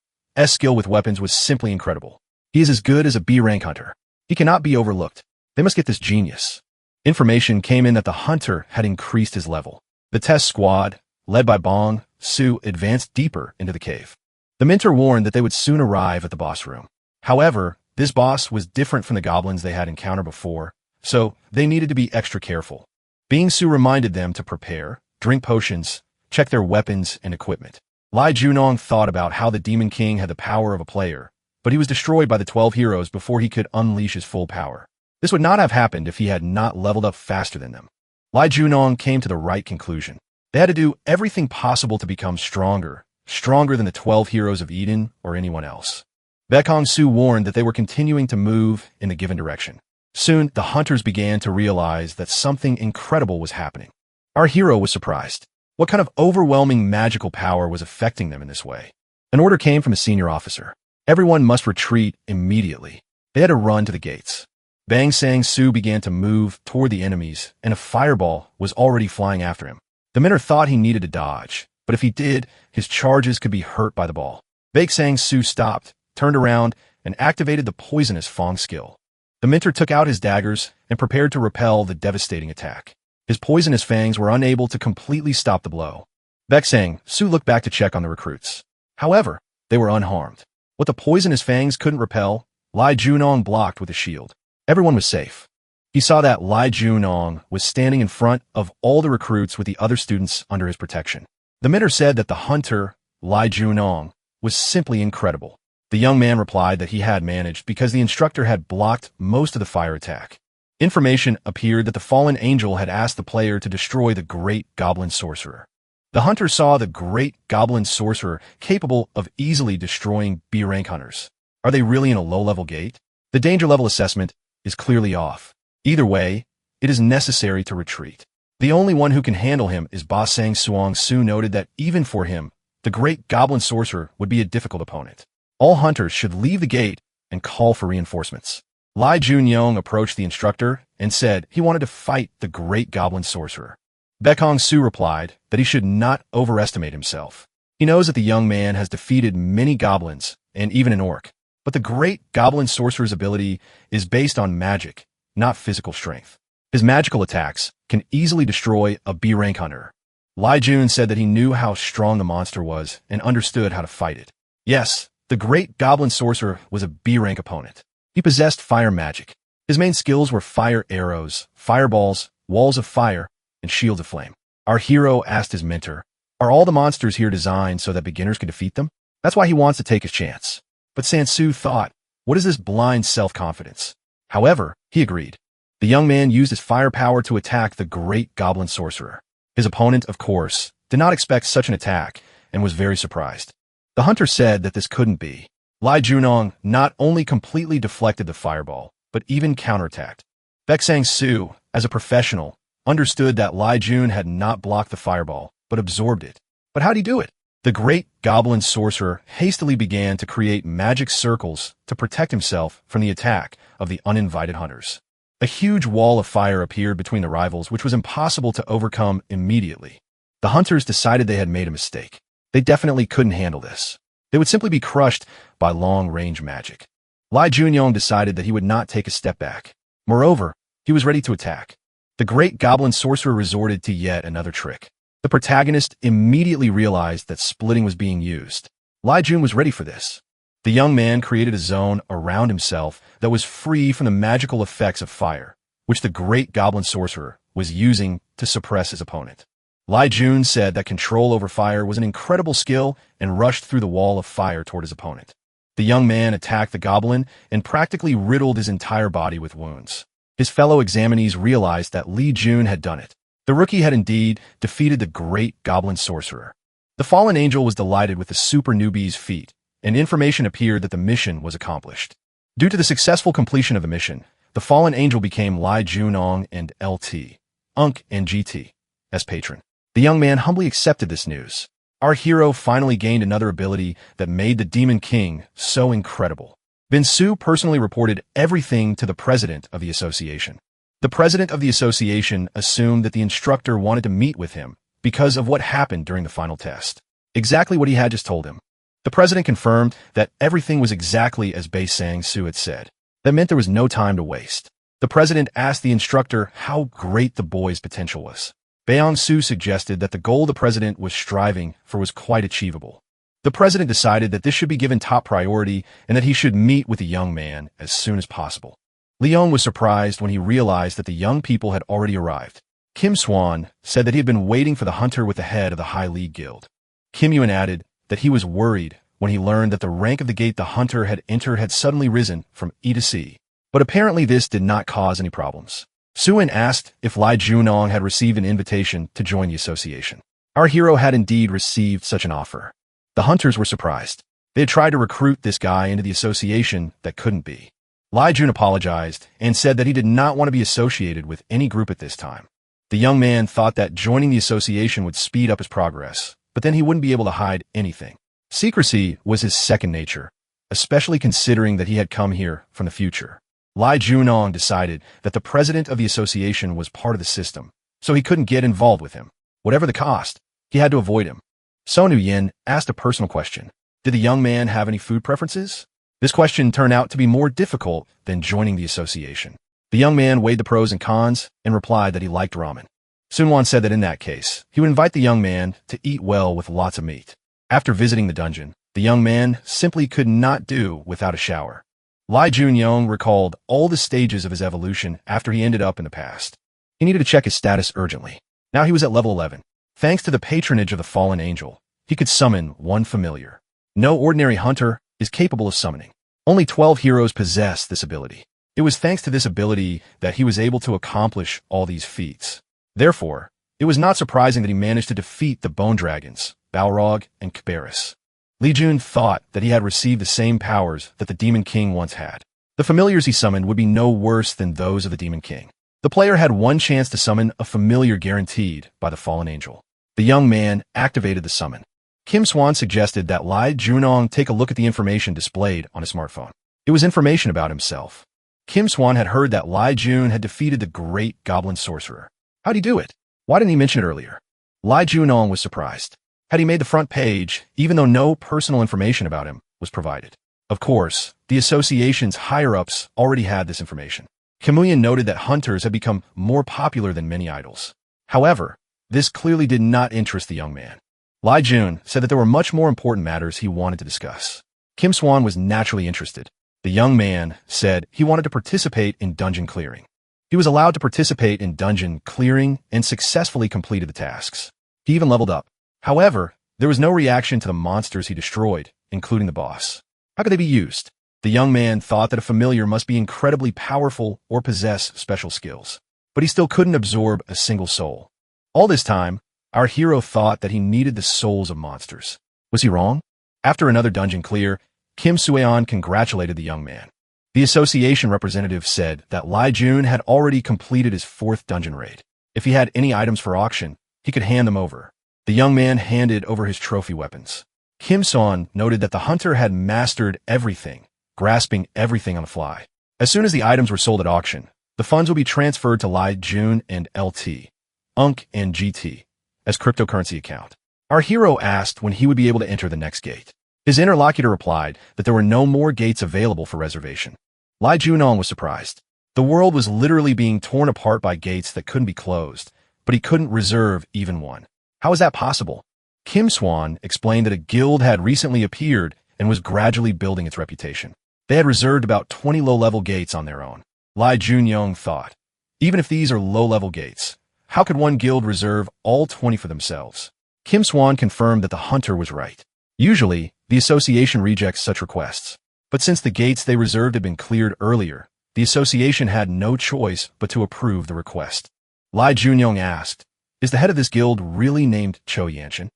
skill with weapons was simply incredible. He is as good as a B-rank hunter. He cannot be overlooked. They must get this genius. Information came in that the hunter had increased his level. The test squad, led by Bong Soo, advanced deeper into the cave. The mentor warned that they would soon arrive at the boss room. However, this boss was different from the goblins they had encountered before, so they needed to be extra careful. Bing Soo reminded them to prepare, drink potions, check their weapons and equipment. Lee Junong thought about how the Demon King had the power of a player, but he was destroyed by the 12 heroes before he could unleash his full power. This would not have happened if he had not leveled up faster than them. Lee Junong came to the right conclusion. They had to do everything possible to become stronger than the 12 heroes of Eden or anyone else. Baekong-soo warned that they were continuing to move in the given direction. Soon, the hunters began to realize that something incredible was happening. Our hero was surprised. What kind of overwhelming magical power was affecting them in this way? An order came from a senior officer. Everyone must retreat immediately. They had to run to the gates. Bang Sang-soo began to move toward the enemies, and a fireball was already flying after him. The mentor thought he needed to dodge, but if he did, his charges could be hurt by the ball. Baek Sang-soo stopped, turned around, and activated the poisonous Fong skill. The mentor took out his daggers and prepared to repel the devastating attack. His poisonous fangs were unable to completely stop the blow. Baek Sang-soo looked back to check on the recruits. However, they were unharmed. What the poisonous fangs couldn't repel, Lee Junong blocked with a shield. Everyone was safe. He saw that Lee Junong was standing in front of all the recruits with the other students under his protection. The mentor said that the hunter, Lee Junong, was simply incredible. The young man replied that he had managed because the instructor had blocked most of the fire attack. Information appeared that the fallen angel had asked the player to destroy the great goblin sorcerer. The hunter saw the great goblin sorcerer capable of easily destroying B-rank hunters. Are they really in a low-level gate? The danger level assessment is clearly off. Either way, it is necessary to retreat. The only one who can handle him is Ba Sang Suang Su noted that even for him, the great goblin sorcerer would be a difficult opponent. All hunters should leave the gate and call for reinforcements. Lai Junyong approached the instructor and said he wanted to fight the great goblin sorcerer. Baekong Su replied that he should not overestimate himself. He knows that the young man has defeated many goblins and even an orc, but the great goblin sorcerer's ability is based on magic, not physical strength. His magical attacks can easily destroy a B-rank hunter. Lai Jun said that he knew how strong the monster was and understood how to fight it. Yes, the great goblin sorcerer was a B-rank opponent. He possessed fire magic. His main skills were fire arrows, fireballs, walls of fire, and shields of flame. Our hero asked his mentor, "Are all the monsters here designed so that beginners can defeat them?" That's why he wants to take his chance. But Sansu thought, what is this blind self-confidence? However, he agreed. The young man used his firepower to attack the great goblin sorcerer. His opponent, of course, did not expect such an attack and was very surprised. The hunter said that this couldn't be. Lai Junong not only completely deflected the fireball, but even counterattacked. Baek Sang Su, as a professional, understood that Lai Jun had not blocked the fireball, but absorbed it. But how'd he do it? The great goblin sorcerer hastily began to create magic circles to protect himself from the attack of the uninvited hunters. A huge wall of fire appeared between the rivals, which was impossible to overcome immediately. The hunters decided they had made a mistake. They definitely couldn't handle this. They would simply be crushed by long-range magic. Lai Junyong decided that he would not take a step back. Moreover, he was ready to attack. The great goblin sorcerer resorted to yet another trick. The protagonist immediately realized that splitting was being used. Lai Jun was ready for this. The young man created a zone around himself that was free from the magical effects of fire, which the great goblin sorcerer was using to suppress his opponent. Lai Jun said that control over fire was an incredible skill and rushed through the wall of fire toward his opponent. The young man attacked the goblin and practically riddled his entire body with wounds. His fellow examinees realized that Li Jun had done it. The rookie had indeed defeated the great goblin sorcerer. The fallen angel was delighted with the super newbie's feat, and information appeared that the mission was accomplished. Due to the successful completion of the mission, the fallen angel became Lai Junong and LT, Unk and GT, as patron. The young man humbly accepted this news. Our hero finally gained another ability that made the Demon King so incredible. Bin Su personally reported everything to the president of the association. The president of the association assumed that the instructor wanted to meet with him because of what happened during the final test. Exactly what he had just told him. The president confirmed that everything was exactly as Bae Sang Su had said. That meant there was no time to waste. The president asked the instructor how great the boy's potential was. Baeong Su suggested that the goal the president was striving for was quite achievable. The president decided that this should be given top priority and that he should meet with the young man as soon as possible. Leon was surprised when he realized that the young people had already arrived. Kim Swan said that he had been waiting for the hunter with the head of the High League Guild. Kim Yuan added that he was worried when he learned that the rank of the gate the hunter had entered had suddenly risen from E to C. But apparently this did not cause any problems. Suin asked if Lai Junong had received an invitation to join the association. Our hero had indeed received such an offer. The hunters were surprised. They had tried to recruit this guy into the association that couldn't be. Lai Jun apologized and said that he did not want to be associated with any group at this time. The young man thought that joining the association would speed up his progress, but then he wouldn't be able to hide anything. Secrecy was his second nature, especially considering that he had come here from the future. Lai Junong decided that the president of the association was part of the system, so he couldn't get involved with him. Whatever the cost, he had to avoid him. Sonu Yin asked a personal question. Did the young man have any food preferences? This question turned out to be more difficult than joining the association. The young man weighed the pros and cons and replied that he liked ramen. Sunwon said that in that case, he would invite the young man to eat well with lots of meat. After visiting the dungeon, the young man simply could not do without a shower. Lai Junyong recalled all the stages of his evolution after he ended up in the past. He needed to check his status urgently. Now he was at level 11. Thanks to the patronage of the fallen angel, he could summon one familiar. No ordinary hunter is capable of summoning. Only 12 heroes possess this ability. It was thanks to this ability that he was able to accomplish all these feats. Therefore, it was not surprising that he managed to defeat the Bone Dragons, Balrog and Cabarrus. Li Jun thought that he had received the same powers that the Demon King once had. The familiars he summoned would be no worse than those of the Demon King. The player had one chance to summon a familiar guaranteed by the fallen angel. The young man activated the summon. Kim Swan suggested that Lai Junong take a look at the information displayed on his smartphone. It was information about himself. Kim Swan had heard that Lai Jun had defeated the great goblin sorcerer. How'd he do it? Why didn't he mention it earlier? Lai Junong was surprised. Had he made the front page, even though no personal information about him was provided? Of course, the association's higher-ups already had this information. Kimuyan noted that hunters had become more popular than many idols. However, this clearly did not interest the young man. Lai Jun said that there were much more important matters he wanted to discuss. Kim Swan was naturally interested. The young man said he wanted to participate in dungeon clearing. He was allowed to participate in dungeon clearing and successfully completed the tasks. He even leveled up. However, there was no reaction to the monsters he destroyed, including the boss. How could they be used? The young man thought that a familiar must be incredibly powerful or possess special skills. But he still couldn't absorb a single soul. All this time, our hero thought that he needed the souls of monsters. Was he wrong? After another dungeon clear, Kim Sueon congratulated the young man. The association representative said that Lai Jun had already completed his 4th dungeon raid. If he had any items for auction, he could hand them over. The young man handed over his trophy weapons. Kim Sueon noted that the hunter had mastered everything, grasping everything on the fly. As soon as the items were sold at auction, the funds will be transferred to Lai Jun and LT, UNC and GT, as cryptocurrency account. Our hero asked when he would be able to enter the next gate. His interlocutor replied that there were no more gates available for reservation. Lai Junong was surprised. The world was literally being torn apart by gates that couldn't be closed, but he couldn't reserve even one. How is that possible? Kim Swan explained that a guild had recently appeared and was gradually building its reputation. They had reserved about 20 low-level gates on their own. Lai Junyong thought, even if these are low-level gates, how could one guild reserve all 20 for themselves? Kim Swan confirmed that the hunter was right. Usually, the association rejects such requests. But since the gates they reserved had been cleared earlier, the association had no choice but to approve the request. Lai Junyong asked, is the head of this guild really named Cho Yanshin?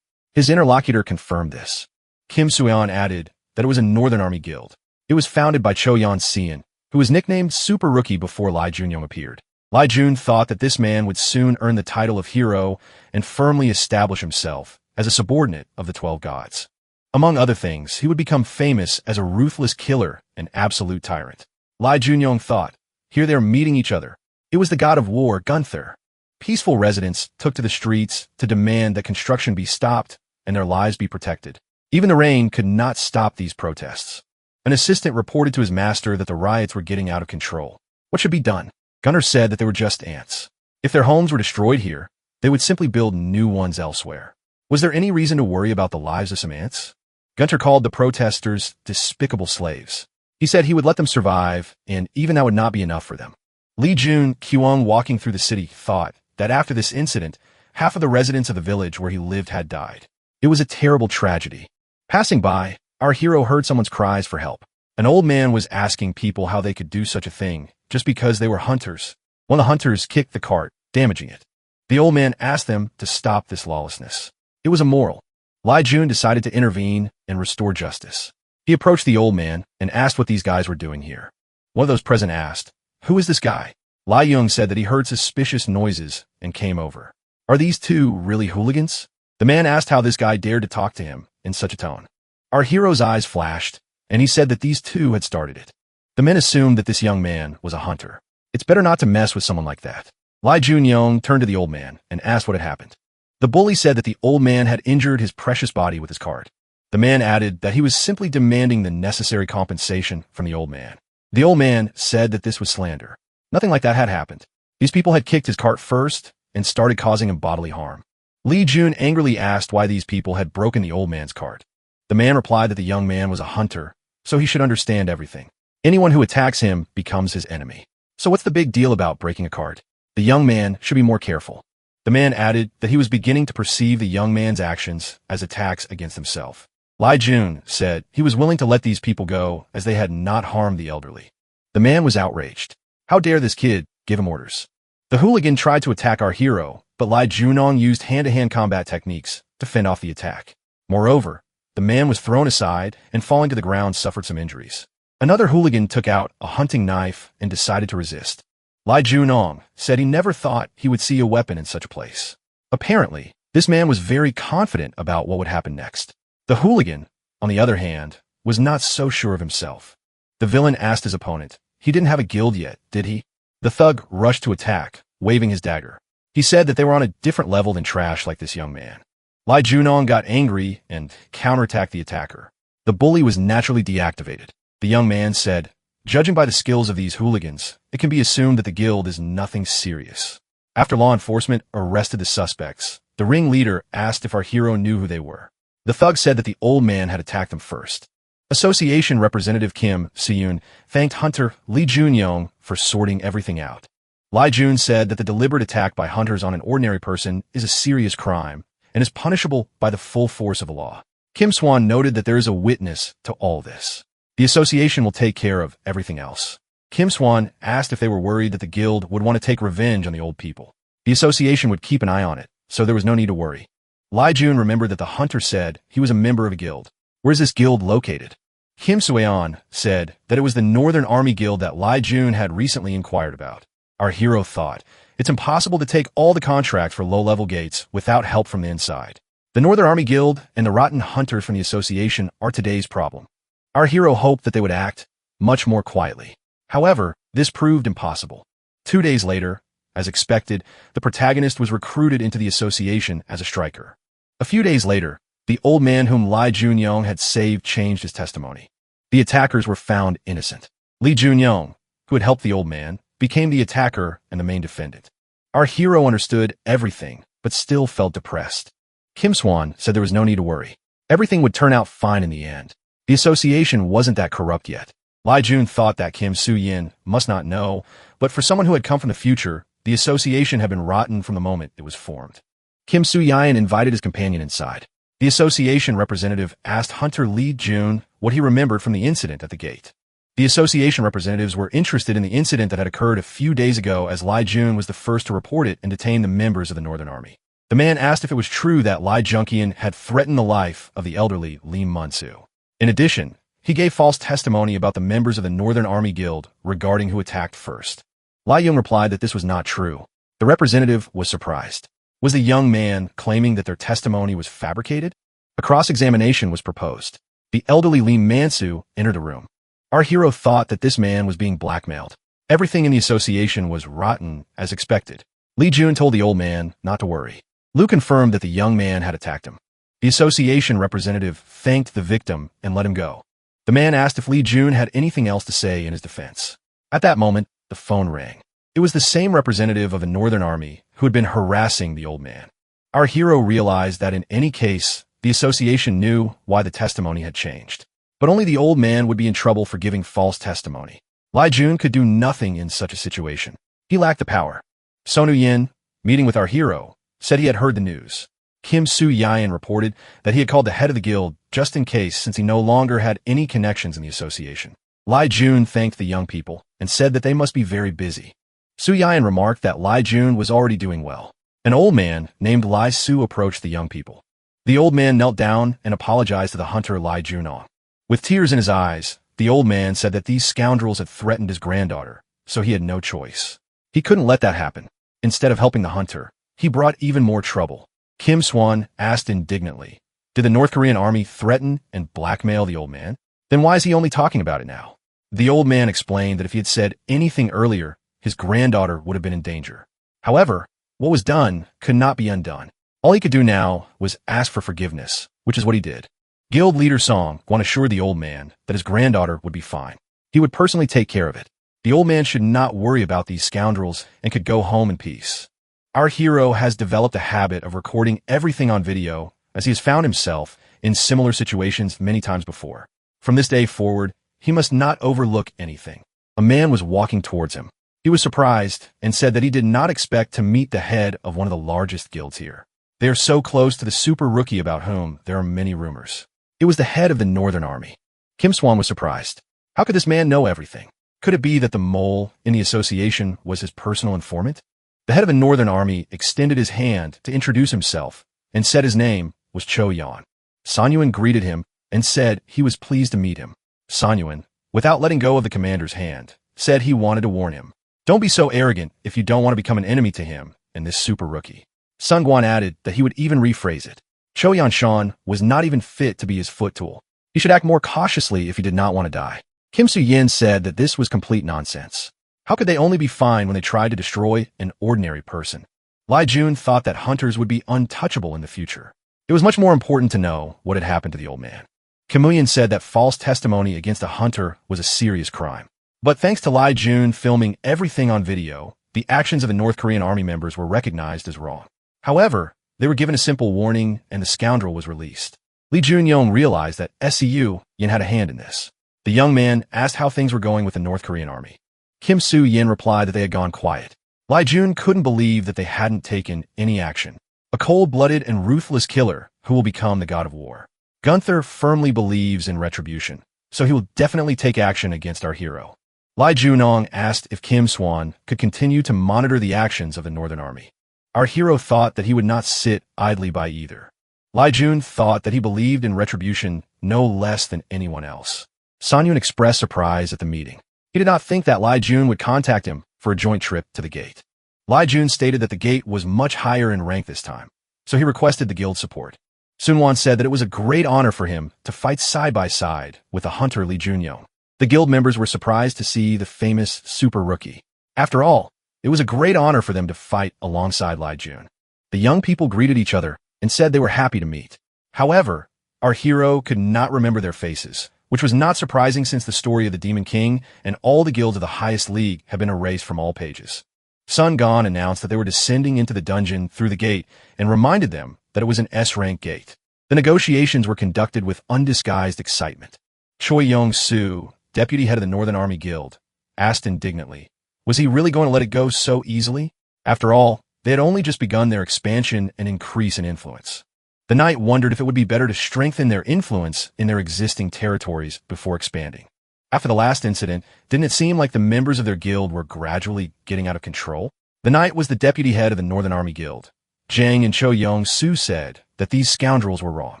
His interlocutor confirmed this. Kim Sueon added that it was a Northern Army guild. It was founded by Cho Yan-sian, who was nicknamed Super Rookie before Lai Junyong appeared. Lai Jun thought that this man would soon earn the title of hero and firmly establish himself as a subordinate of the 12 gods. Among other things, he would become famous as a ruthless killer and absolute tyrant. Lai Junyong thought, here they are meeting each other. It was the god of war, Gunther. Peaceful residents took to the streets to demand that construction be stopped and their lives be protected. Even the rain could not stop these protests. An assistant reported to his master that the riots were getting out of control. What should be done? Gunther said that they were just ants. If their homes were destroyed here, they would simply build new ones elsewhere. Was there any reason to worry about the lives of some ants? Gunther called the protesters despicable slaves. He said he would let them survive, and even that would not be enough for them. Li Jun Qiong, walking through the city, thought that after this incident, half of the residents of the village where he lived had died. It was a terrible tragedy. Passing by, our hero heard someone's cries for help. An old man was asking people how they could do such a thing just because they were hunters. One of the hunters kicked the cart, damaging it. The old man asked them to stop this lawlessness. It was immoral. Lai Jun decided to intervene and restore justice. He approached the old man and asked what these guys were doing here. One of those present asked, who is this guy? Lai Yung said that he heard suspicious noises and came over. Are these two really hooligans? The man asked how this guy dared to talk to him in such a tone. Our hero's eyes flashed, and he said that these two had started it. The men assumed that this young man was a hunter. It's better not to mess with someone like that. Lai Junyong turned to the old man and asked what had happened. The bully said that the old man had injured his precious body with his cart. The man added that he was simply demanding the necessary compensation from the old man. The old man said that this was slander. Nothing like that had happened. These people had kicked his cart first and started causing him bodily harm. Li Jun angrily asked why these people had broken the old man's cart. The man replied that the young man was a hunter, so he should understand everything. Anyone who attacks him becomes his enemy. So what's the big deal about breaking a cart? The young man should be more careful. The man added that he was beginning to perceive the young man's actions as attacks against himself. Lai Jun said he was willing to let these people go as they had not harmed the elderly. The man was outraged. How dare this kid give him orders? The hooligan tried to attack our hero, but Lai Junong used hand-to-hand combat techniques to fend off the attack. Moreover, the man was thrown aside and falling to the ground suffered some injuries. Another hooligan took out a hunting knife and decided to resist. Lai Junong said he never thought he would see a weapon in such a place. Apparently, this man was very confident about what would happen next. The hooligan, on the other hand, was not so sure of himself. The villain asked his opponent, he didn't have a guild yet, did he? The thug rushed to attack, waving his dagger. He said that they were on a different level than trash like this young man. Lai Junong got angry and counterattacked the attacker. The bully was naturally deactivated. The young man said, judging by the skills of these hooligans, it can be assumed that the guild is nothing serious. After law enforcement arrested the suspects, the ringleader asked if our hero knew who they were. The thug said that the old man had attacked them first. Association Representative Kim Seyun thanked Hunter Lee Junyong for sorting everything out. Lai Jun said that the deliberate attack by hunters on an ordinary person is a serious crime and is punishable by the full force of the law. Kim Swan noted that there is a witness to all this. The association will take care of everything else. Kim Swan asked if they were worried that the guild would want to take revenge on the old people. The association would keep an eye on it, so there was no need to worry. Lai Jun remembered that the hunter said he was a member of a guild. Where is this guild located? Kim Sueon said that it was the Northern Army Guild that Lai Jun had recently inquired about. Our hero thought, it's impossible to take all the contracts for low-level gates without help from the inside. The Northern Army Guild and the rotten hunters from the association are today's problem. Our hero hoped that they would act much more quietly. However, this proved impossible. 2 days later, as expected, the protagonist was recruited into the association as a striker. A few days later, the old man whom Lai Junyong had saved changed his testimony. The attackers were found innocent. Lee Junyong, who had helped the old man, became the attacker and the main defendant. Our hero understood everything, but still felt depressed. Kim Swan said there was no need to worry. Everything would turn out fine in the end. The association wasn't that corrupt yet. Lai Jun thought that Kim Soo-yin must not know, but for someone who had come from the future, the association had been rotten from the moment it was formed. Kim Soo-yin invited his companion inside. The association representative asked Hunter Lee Jun what he remembered from the incident at the gate. The association representatives were interested in the incident that had occurred a few days ago as Lai Jun was the first to report it and detain the members of the Northern Army. The man asked if it was true that Lai Junkian had threatened the life of the elderly Lee Mun-soo. In addition, he gave false testimony about the members of the Northern Army Guild regarding who attacked first. Lai Yung replied that this was not true. The representative was surprised. Was the young man claiming that their testimony was fabricated? A cross-examination was proposed. The elderly Lee Man-soo entered the room. Our hero thought that this man was being blackmailed. Everything in the association was rotten as expected. Lee Jun told the old man not to worry. Lu confirmed that the young man had attacked him. The association representative thanked the victim and let him go. The man asked if Lee Jun had anything else to say in his defense. At that moment, the phone rang. It was the same representative of the Northern Army who had been harassing the old man. Our hero realized that in any case, the association knew why the testimony had changed. But only the old man would be in trouble for giving false testimony. Lai Jun could do nothing in such a situation. He lacked the power. Sonu Yin, meeting with our hero, said he had heard the news. Kim Soo-yin reported that he had called the head of the guild just in case since he no longer had any connections in the association. Lai Jun thanked the young people and said that they must be very busy. Soo-yin remarked that Lai Jun was already doing well. An old man named Lai Su approached the young people. The old man knelt down and apologized to the hunter Lai Junong. With tears in his eyes, the old man said that these scoundrels had threatened his granddaughter, so he had no choice. He couldn't let that happen. Instead of helping the hunter, he brought even more trouble. Kim Swan asked indignantly, did the North Korean army threaten and blackmail the old man? Then why is he only talking about it now? The old man explained that if he had said anything earlier, his granddaughter would have been in danger. However, what was done could not be undone. All he could do now was ask for forgiveness, which is what he did. Guild leader Song Guan assured the old man that his granddaughter would be fine. He would personally take care of it. The old man should not worry about these scoundrels and could go home in peace. Our hero has developed a habit of recording everything on video as he has found himself in similar situations many times before. From this day forward, he must not overlook anything. A man was walking towards him. He was surprised and said that he did not expect to meet the head of one of the largest guilds here. They are so close to the super rookie about whom there are many rumors. It was the head of the Northern Army. Kim Swan was surprised. How could this man know everything? Could it be that the mole in the association was his personal informant? The head of a northern army extended his hand to introduce himself and said his name was Cho Yan. Sanyuan greeted him and said he was pleased to meet him. Sanyuan, without letting go of the commander's hand, said he wanted to warn him. Don't be so arrogant if you don't want to become an enemy to him and this super rookie. Sun Guan added that he would even rephrase it. Cho Yan Shan was not even fit to be his foot tool. He should act more cautiously if he did not want to die. Kim Su-yin said that this was complete nonsense. How could they only be fine when they tried to destroy an ordinary person? Lai Jun thought that hunters would be untouchable in the future. It was much more important to know what had happened to the old man. Kim Mu-yin said that false testimony against a hunter was a serious crime. But thanks to Lai Jun filming everything on video, the actions of the North Korean army members were recognized as wrong. However, they were given a simple warning and the scoundrel was released. Lee Jun-yong realized that SCU Yin had a hand in this. The young man asked how things were going with the North Korean army. Kim Su-yin replied that they had gone quiet. Lai Jun couldn't believe that they hadn't taken any action. A cold-blooded and ruthless killer who will become the god of war. Gunther firmly believes in retribution, so he will definitely take action against our hero. Lai Junong asked if Kim Swan could continue to monitor the actions of the Northern Army. Our hero thought that he would not sit idly by either. Lai Jun thought that he believed in retribution no less than anyone else. Sanyun expressed surprise at the meeting. He did not think that Lai Jun would contact him for a joint trip to the gate. Lai Jun stated that the gate was much higher in rank this time, so he requested the guild support. Sunwon said that it was a great honor for him to fight side by side with the hunter Lee Junyoung. The guild members were surprised to see the famous super rookie. After all, it was a great honor for them to fight alongside Lai Jun. The young people greeted each other and said they were happy to meet. However, our hero could not remember their faces, which was not surprising since the story of the Demon King and all the guilds of the highest league have been erased from all pages. Sun Gon announced that they were descending into the dungeon through the gate and reminded them that it was an S-rank gate. The negotiations were conducted with undisguised excitement. Choi Yong-soo, deputy head of the Northern Army Guild, asked indignantly, was he really going to let it go so easily? After all, they had only just begun their expansion and increase in influence. The knight wondered if it would be better to strengthen their influence in their existing territories before expanding. After the last incident, didn't it seem like the members of their guild were gradually getting out of control? The knight was the deputy head of the Northern Army Guild. Zhang and Cho Yong-soo said that these scoundrels were wrong.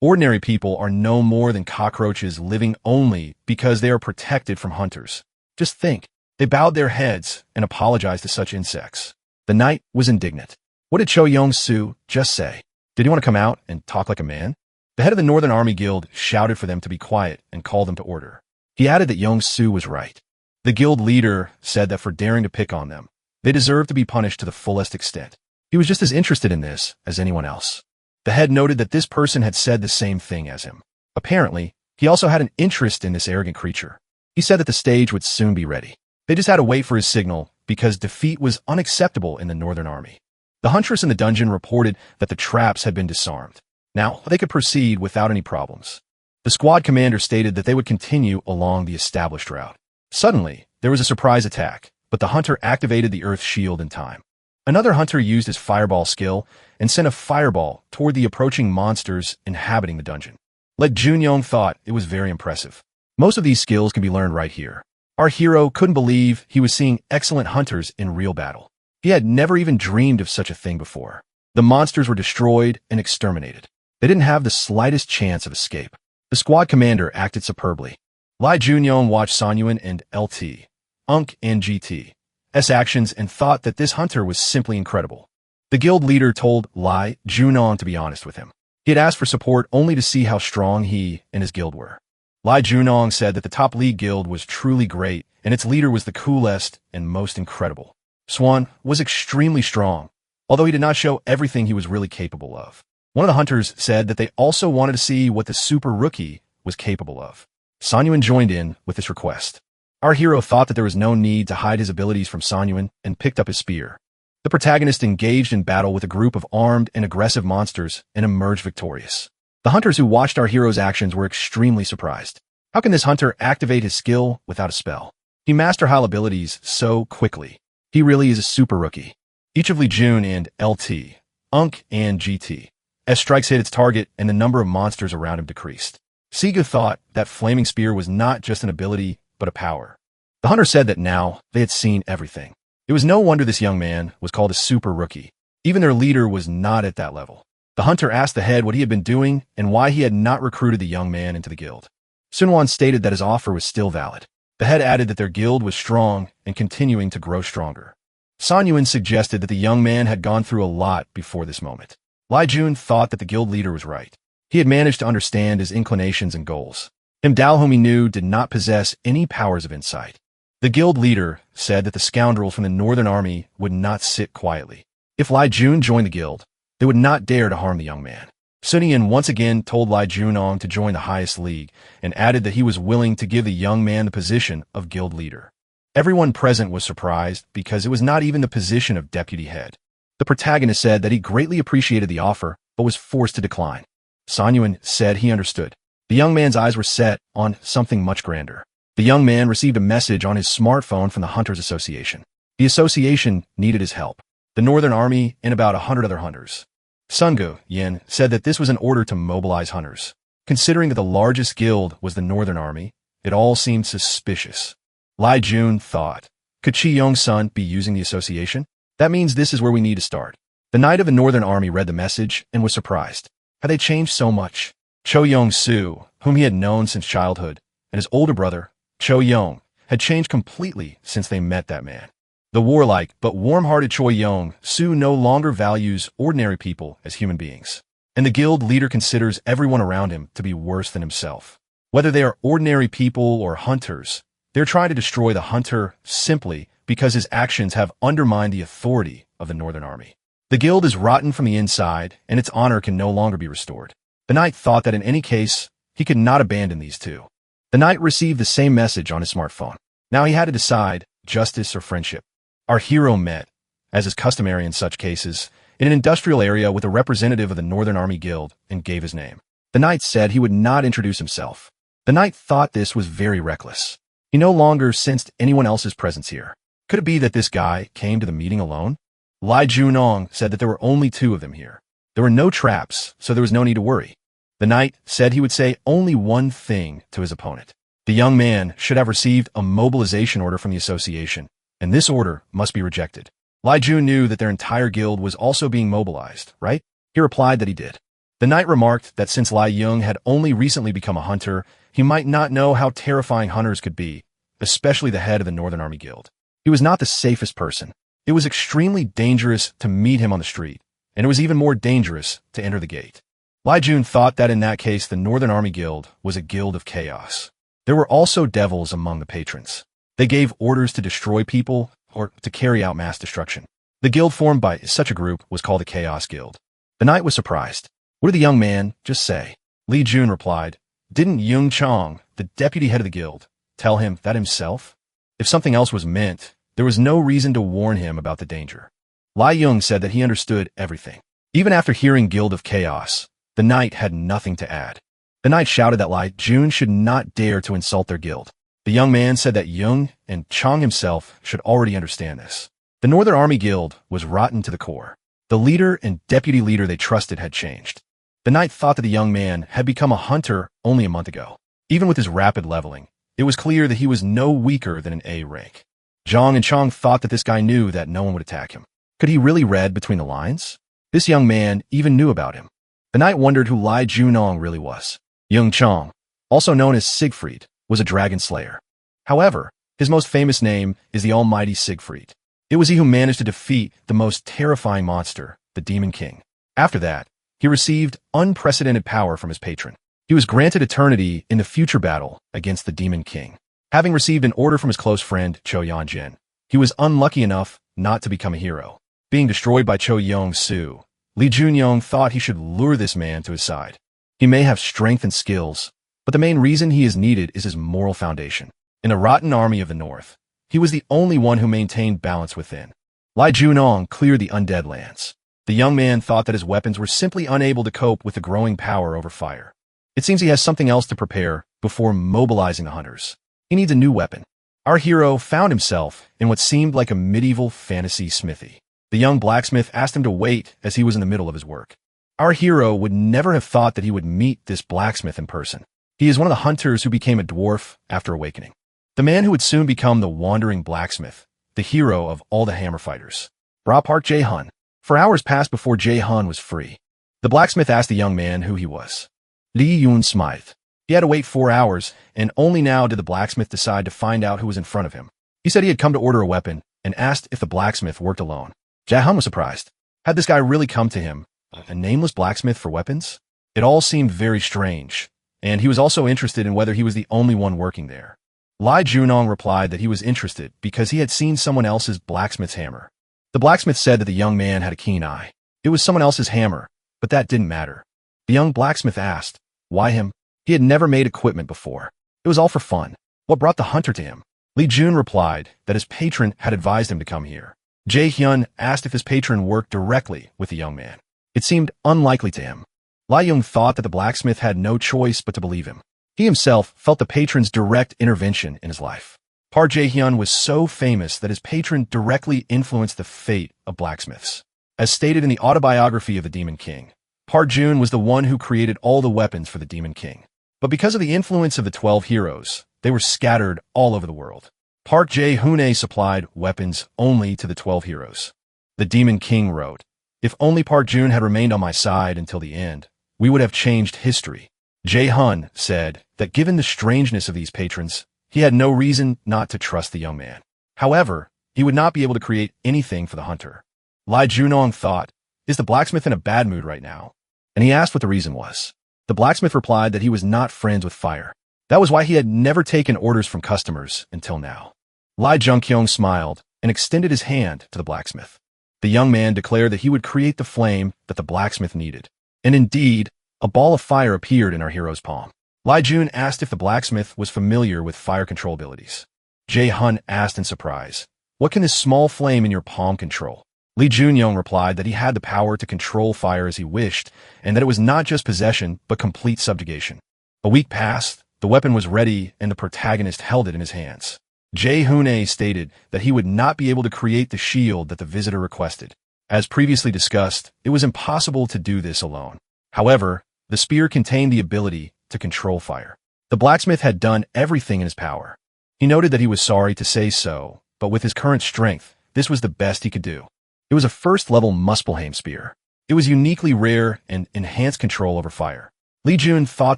Ordinary people are no more than cockroaches living only because they are protected from hunters. Just think, they bowed their heads and apologized to such insects. The knight was indignant. What did Cho Yong-soo just say? Did he want to come out and talk like a man? The head of the Northern Army Guild shouted for them to be quiet and called them to order. He added that Yong-soo was right. The guild leader said that for daring to pick on them, they deserved to be punished to the fullest extent. He was just as interested in this as anyone else. The head noted that this person had said the same thing as him. Apparently, he also had an interest in this arrogant creature. He said that the stage would soon be ready. They just had to wait for his signal because defeat was unacceptable in the Northern Army. The huntress in the dungeon reported that the traps had been disarmed. Now, they could proceed without any problems. The squad commander stated that they would continue along the established route. Suddenly, there was a surprise attack, but the hunter activated the earth shield in time. Another hunter used his fireball skill and sent a fireball toward the approaching monsters inhabiting the dungeon. Let Junyong thought it was very impressive. Most of these skills can be learned right here. Our hero couldn't believe he was seeing excellent hunters in real battle. He had never even dreamed of such a thing before. The monsters were destroyed and exterminated. They didn't have the slightest chance of escape. The squad commander acted superbly. Lai Junyong watched Sanyuan and LT, Unk and GT's actions and thought that this hunter was simply incredible. The guild leader told Lai Junong to be honest with him. He had asked for support only to see how strong he and his guild were. Lai Junong said that the top league guild was truly great and its leader was the coolest and most incredible. Swan was extremely strong, although he did not show everything he was really capable of. One of the hunters said that they also wanted to see what the super rookie was capable of. Sanyuan joined in with this request. Our hero thought that there was no need to hide his abilities from Sanyuan and picked up his spear. The protagonist engaged in battle with a group of armed and aggressive monsters and emerged victorious. The hunters who watched our hero's actions were extremely surprised. How can this hunter activate his skill without a spell? He mastered high abilities so quickly. He really is a super rookie. Each of Lee Jun and LT, Unk and GT, as strikes hit its target and the number of monsters around him decreased. Siga thought that flaming spear was not just an ability, but a power. The The hunter said that now they had seen everything. It was no wonder this young man was called a super rookie. Even their leader was not at that level. The hunter asked the head what he had been doing and why he had not recruited the young man into the guild. Sunwon stated that his offer was still valid. The head added that their guild was strong and continuing to grow stronger. Sanyuan suggested that the young man had gone through a lot before this moment. Lai Jun thought that the guild leader was right. He had managed to understand his inclinations and goals. Him Dao, whom he knew, did not possess any powers of insight. The guild leader said that the scoundrels from the Northern Army would not sit quietly. If Lai Jun joined the guild, they would not dare to harm the young man. Sun Yin once again told Lai Junong to join the highest league and added that he was willing to give the young man the position of guild leader. Everyone present was surprised because it was not even the position of deputy head. The protagonist said that he greatly appreciated the offer but was forced to decline. Sanyuan said he understood. The young man's eyes were set on something much grander. The young man received a message on his smartphone from the Hunters Association. The association needed his help. The Northern Army and about 100 other hunters. Sungu Yin said that this was an order to mobilize hunters. Considering that the largest guild was the Northern Army, it all seemed suspicious. Lai Jun thought, could Chi Yong-sun be using the association? That means this is where we need to start. The knight of the Northern Army read the message and was surprised. Had they changed so much? Cho Yong-su, whom he had known since childhood, and his older brother, Cho Yong, had changed completely since they met that man. The warlike but warm-hearted Choi Yong-su no longer values ordinary people as human beings, and the guild leader considers everyone around him to be worse than himself. Whether they are ordinary people or hunters, they're trying to destroy the hunter simply because his actions have undermined the authority of the Northern Army. The guild is rotten from the inside, and its honor can no longer be restored. The knight thought that in any case, he could not abandon these two. The knight received the same message on his smartphone. Now he had to decide justice or friendship. Our hero met, as is customary in such cases, in an industrial area with a representative of the Northern Army Guild and gave his name. The knight said he would not introduce himself. The knight thought this was very reckless. He no longer sensed anyone else's presence here. Could it be that this guy came to the meeting alone? Lai Junong said that there were only two of them here. There were no traps, so there was no need to worry. The knight said he would say only one thing to his opponent. The young man should have received a mobilization order from the association, and this order must be rejected. Lai Jun knew that their entire guild was also being mobilized, right? He replied that he did. The knight remarked that since Lai Yung had only recently become a hunter, he might not know how terrifying hunters could be, especially the head of the Northern Army Guild. He was not the safest person. It was extremely dangerous to meet him on the street, and it was even more dangerous to enter the gate. Lai Jun thought that in that case the Northern Army Guild was a guild of chaos. There were also devils among the patrons. They gave orders to destroy people or to carry out mass destruction. The guild formed by such a group was called the Chaos Guild. The knight was surprised. What did the young man just say? Li Jun replied, didn't Yung Chong, the deputy head of the guild, tell him that himself? If something else was meant, there was no reason to warn him about the danger. Lai Yung said that he understood everything. Even after hearing Guild of Chaos, the knight had nothing to add. The knight shouted that Lai Jun should not dare to insult their guild. The young man said that Yung and Chong himself should already understand this. The Northern Army Guild was rotten to the core. The leader and deputy leader they trusted had changed. The knight thought that the young man had become a hunter only a month ago. Even with his rapid leveling, it was clear that he was no weaker than an A rank. Zhang and Chong thought that this guy knew that no one would attack him. Could he really read between the lines? This young man even knew about him. The knight wondered who Lai Junong really was. Yung Chong, also known as Siegfried, was a dragon slayer. However, his most famous name is the almighty Siegfried. It was he who managed to defeat the most terrifying monster, the Demon King. After that, he received unprecedented power from his patron. He was granted eternity in the future battle against the Demon King. Having received an order from his close friend, Cho Yanjin, he was unlucky enough not to become a hero. Being destroyed by Cho Yong-su, Li Junyong thought he should lure this man to his side. He may have strength and skills, but the main reason he is needed is his moral foundation. In the rotten army of the North, he was the only one who maintained balance within. Lai Junong cleared the undead lands. The young man thought that his weapons were simply unable to cope with the growing power over fire. It seems he has something else to prepare before mobilizing the hunters. He needs a new weapon. Our hero found himself in what seemed like a medieval fantasy smithy. The young blacksmith asked him to wait as he was in the middle of his work. Our hero would never have thought that he would meet this blacksmith in person. He is one of the hunters who became a dwarf after awakening. the man who would soon become the wandering blacksmith, the hero of all the hammer fighters. Bra Park Jae-hun. For hours passed before Jae-hun was free. The blacksmith asked the young man who he was. Lee Yoon smiled. He had to wait 4 hours, and only now did the blacksmith decide to find out who was in front of him. He said he had come to order a weapon, and asked if the blacksmith worked alone. Jae-hun was surprised. Had this guy really come to him, a nameless blacksmith for weapons? It all seemed very strange, and he was also interested in whether he was the only one working there. Lee Junong replied that he was interested because he had seen someone else's blacksmith's hammer. The blacksmith said that the young man had a keen eye. It was someone else's hammer, but that didn't matter. The young blacksmith asked, why him? He had never made equipment before. It was all for fun. What brought the hunter to him? Lee Jun replied that his patron had advised him to come here. Jae-hyun asked if his patron worked directly with the young man. It seemed unlikely to him. Lee Young thought that the blacksmith had no choice but to believe him. He himself felt the patron's direct intervention in his life. Park Jae-hyun was so famous that his patron directly influenced the fate of blacksmiths. As stated in the autobiography of the Demon King, Park Jun was the one who created all the weapons for the Demon King. But because of the influence of the 12 heroes, they were scattered all over the world. Park Jae-hoon supplied weapons only to the 12 heroes. The Demon King wrote, if only Park Jun had remained on my side until the end, we would have changed history. Jae-hun said that given the strangeness of these patrons, he had no reason not to trust the young man. However, he would not be able to create anything for the hunter. Lee Junong thought, is the blacksmith in a bad mood right now? And he asked what the reason was. The blacksmith replied that he was not friends with fire. That was why he had never taken orders from customers until now. Lee Jung-kyung smiled and extended his hand to the blacksmith. The young man declared that he would create the flame that the blacksmith needed. And indeed, a ball of fire appeared in our hero's palm. Lee Jun asked if the blacksmith was familiar with fire control abilities. Jae-hun asked in surprise, what can this small flame in your palm control? Lee Jun-young replied that he had the power to control fire as he wished, and that it was not just possession, but complete subjugation. A week passed, the weapon was ready, and the protagonist held it in his hands. Jae-hoon stated that he would not be able to create the shield that the visitor requested. As previously discussed, it was impossible to do this alone. However, the spear contained the ability to control fire. The blacksmith had done everything in his power. He noted that he was sorry to say so, but with his current strength, this was the best he could do. It was a first-level Muspelheim spear. It was uniquely rare and enhanced control over fire. Lee Jun thought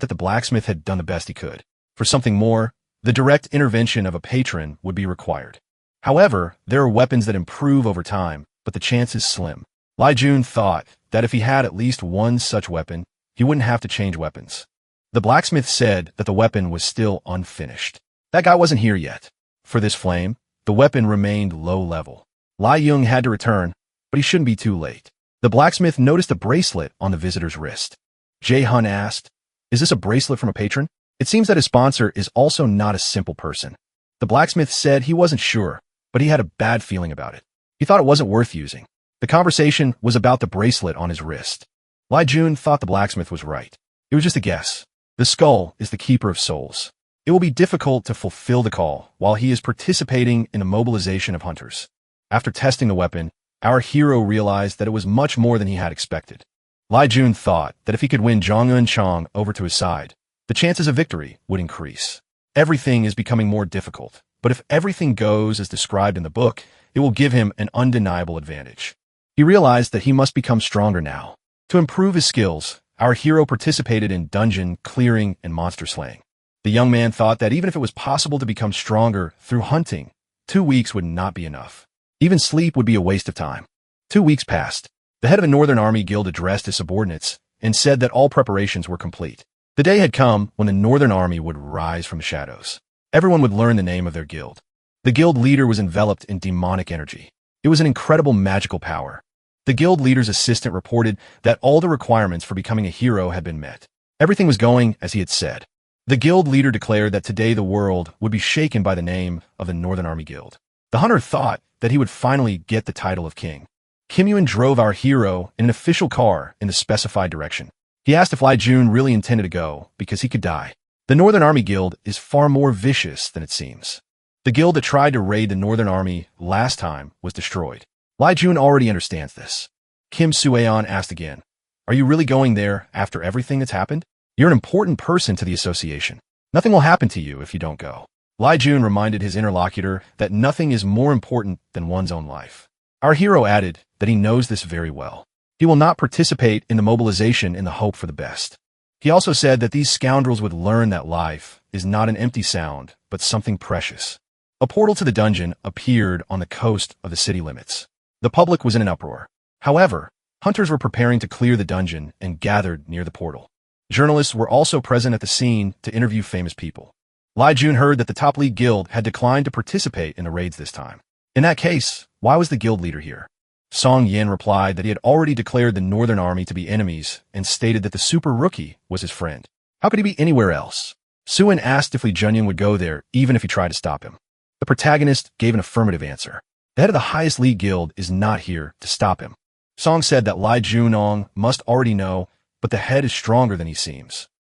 that the blacksmith had done the best he could. For something more, the direct intervention of a patron would be required. However, there are weapons that improve over time, but the chance is slim. Lee Jun thought that if he had at least one such weapon, he wouldn't have to change weapons. The blacksmith said that the weapon was still unfinished. That guy wasn't here yet. For this flame, the weapon remained low level. Lee Young had to return, but he shouldn't be too late. The blacksmith noticed a bracelet on the visitor's wrist. Jae-hun asked, is this a bracelet from a patron? It seems that his sponsor is also not a simple person. The blacksmith said he wasn't sure, but he had a bad feeling about it. He thought it wasn't worth using. The conversation was about the bracelet on his wrist. Lee Jun thought the blacksmith was right. It was just a guess. The skull is the keeper of souls. It will be difficult to fulfill the call while he is participating in the mobilization of hunters. After testing the weapon, our hero realized that it was much more than he had expected. Lee Jun thought that if he could win Jong-eun Chong over to his side, the chances of victory would increase. Everything is becoming more difficult, but if everything goes as described in the book, it will give him an undeniable advantage. He realized that he must become stronger now. To improve his skills, our hero participated in dungeon clearing and monster slaying. The young man thought that even if it was possible to become stronger through hunting, 2 weeks would not be enough. Even sleep would be a waste of time. 2 weeks passed. The head of the Northern Army Guild addressed his subordinates and said that all preparations were complete. The day had come when the Northern Army would rise from the shadows. Everyone would learn the name of their guild. The guild leader was enveloped in demonic energy. It was an incredible magical power. The guild leader's assistant reported that all the requirements for becoming a hero had been met. Everything was going as he had said. The guild leader declared that today the world would be shaken by the name of the Northern Army Guild. The hunter thought that he would finally get the title of king. Kim Yoon drove our hero in an official car in the specified direction. He asked if Lee Jun really intended to go because he could die. The Northern Army Guild is far more vicious than it seems. The guild that tried to raid the Northern Army last time was destroyed. Lee Jun already understands this. Kim Soo-yeon asked again, are you really going there after everything that's happened? You're an important person to the association. Nothing will happen to you if you don't go. Lai Jun reminded his interlocutor that nothing is more important than one's own life. Our hero added that he knows this very well. He will not participate in the mobilization in the hope for the best. He also said that these scoundrels would learn that life is not an empty sound, but something precious. A portal to the dungeon appeared on the coast of the city limits. The public was in an uproar. However, hunters were preparing to clear the dungeon and gathered near the portal. Journalists were also present at the scene to interview famous people. Lai Jun heard that the top league guild had declined to participate in the raids this time. In that case, why was the guild leader here? Song Yin replied that he had already declared the Northern Army to be enemies and stated that the super rookie was his friend. How could he be anywhere else? Suin asked if Li Junying would go there even if he tried to stop him. The protagonist gave an affirmative answer. The head of the highest league guild is not here to stop him. Song said that Lai Junong must already know, but the head is stronger than he seems.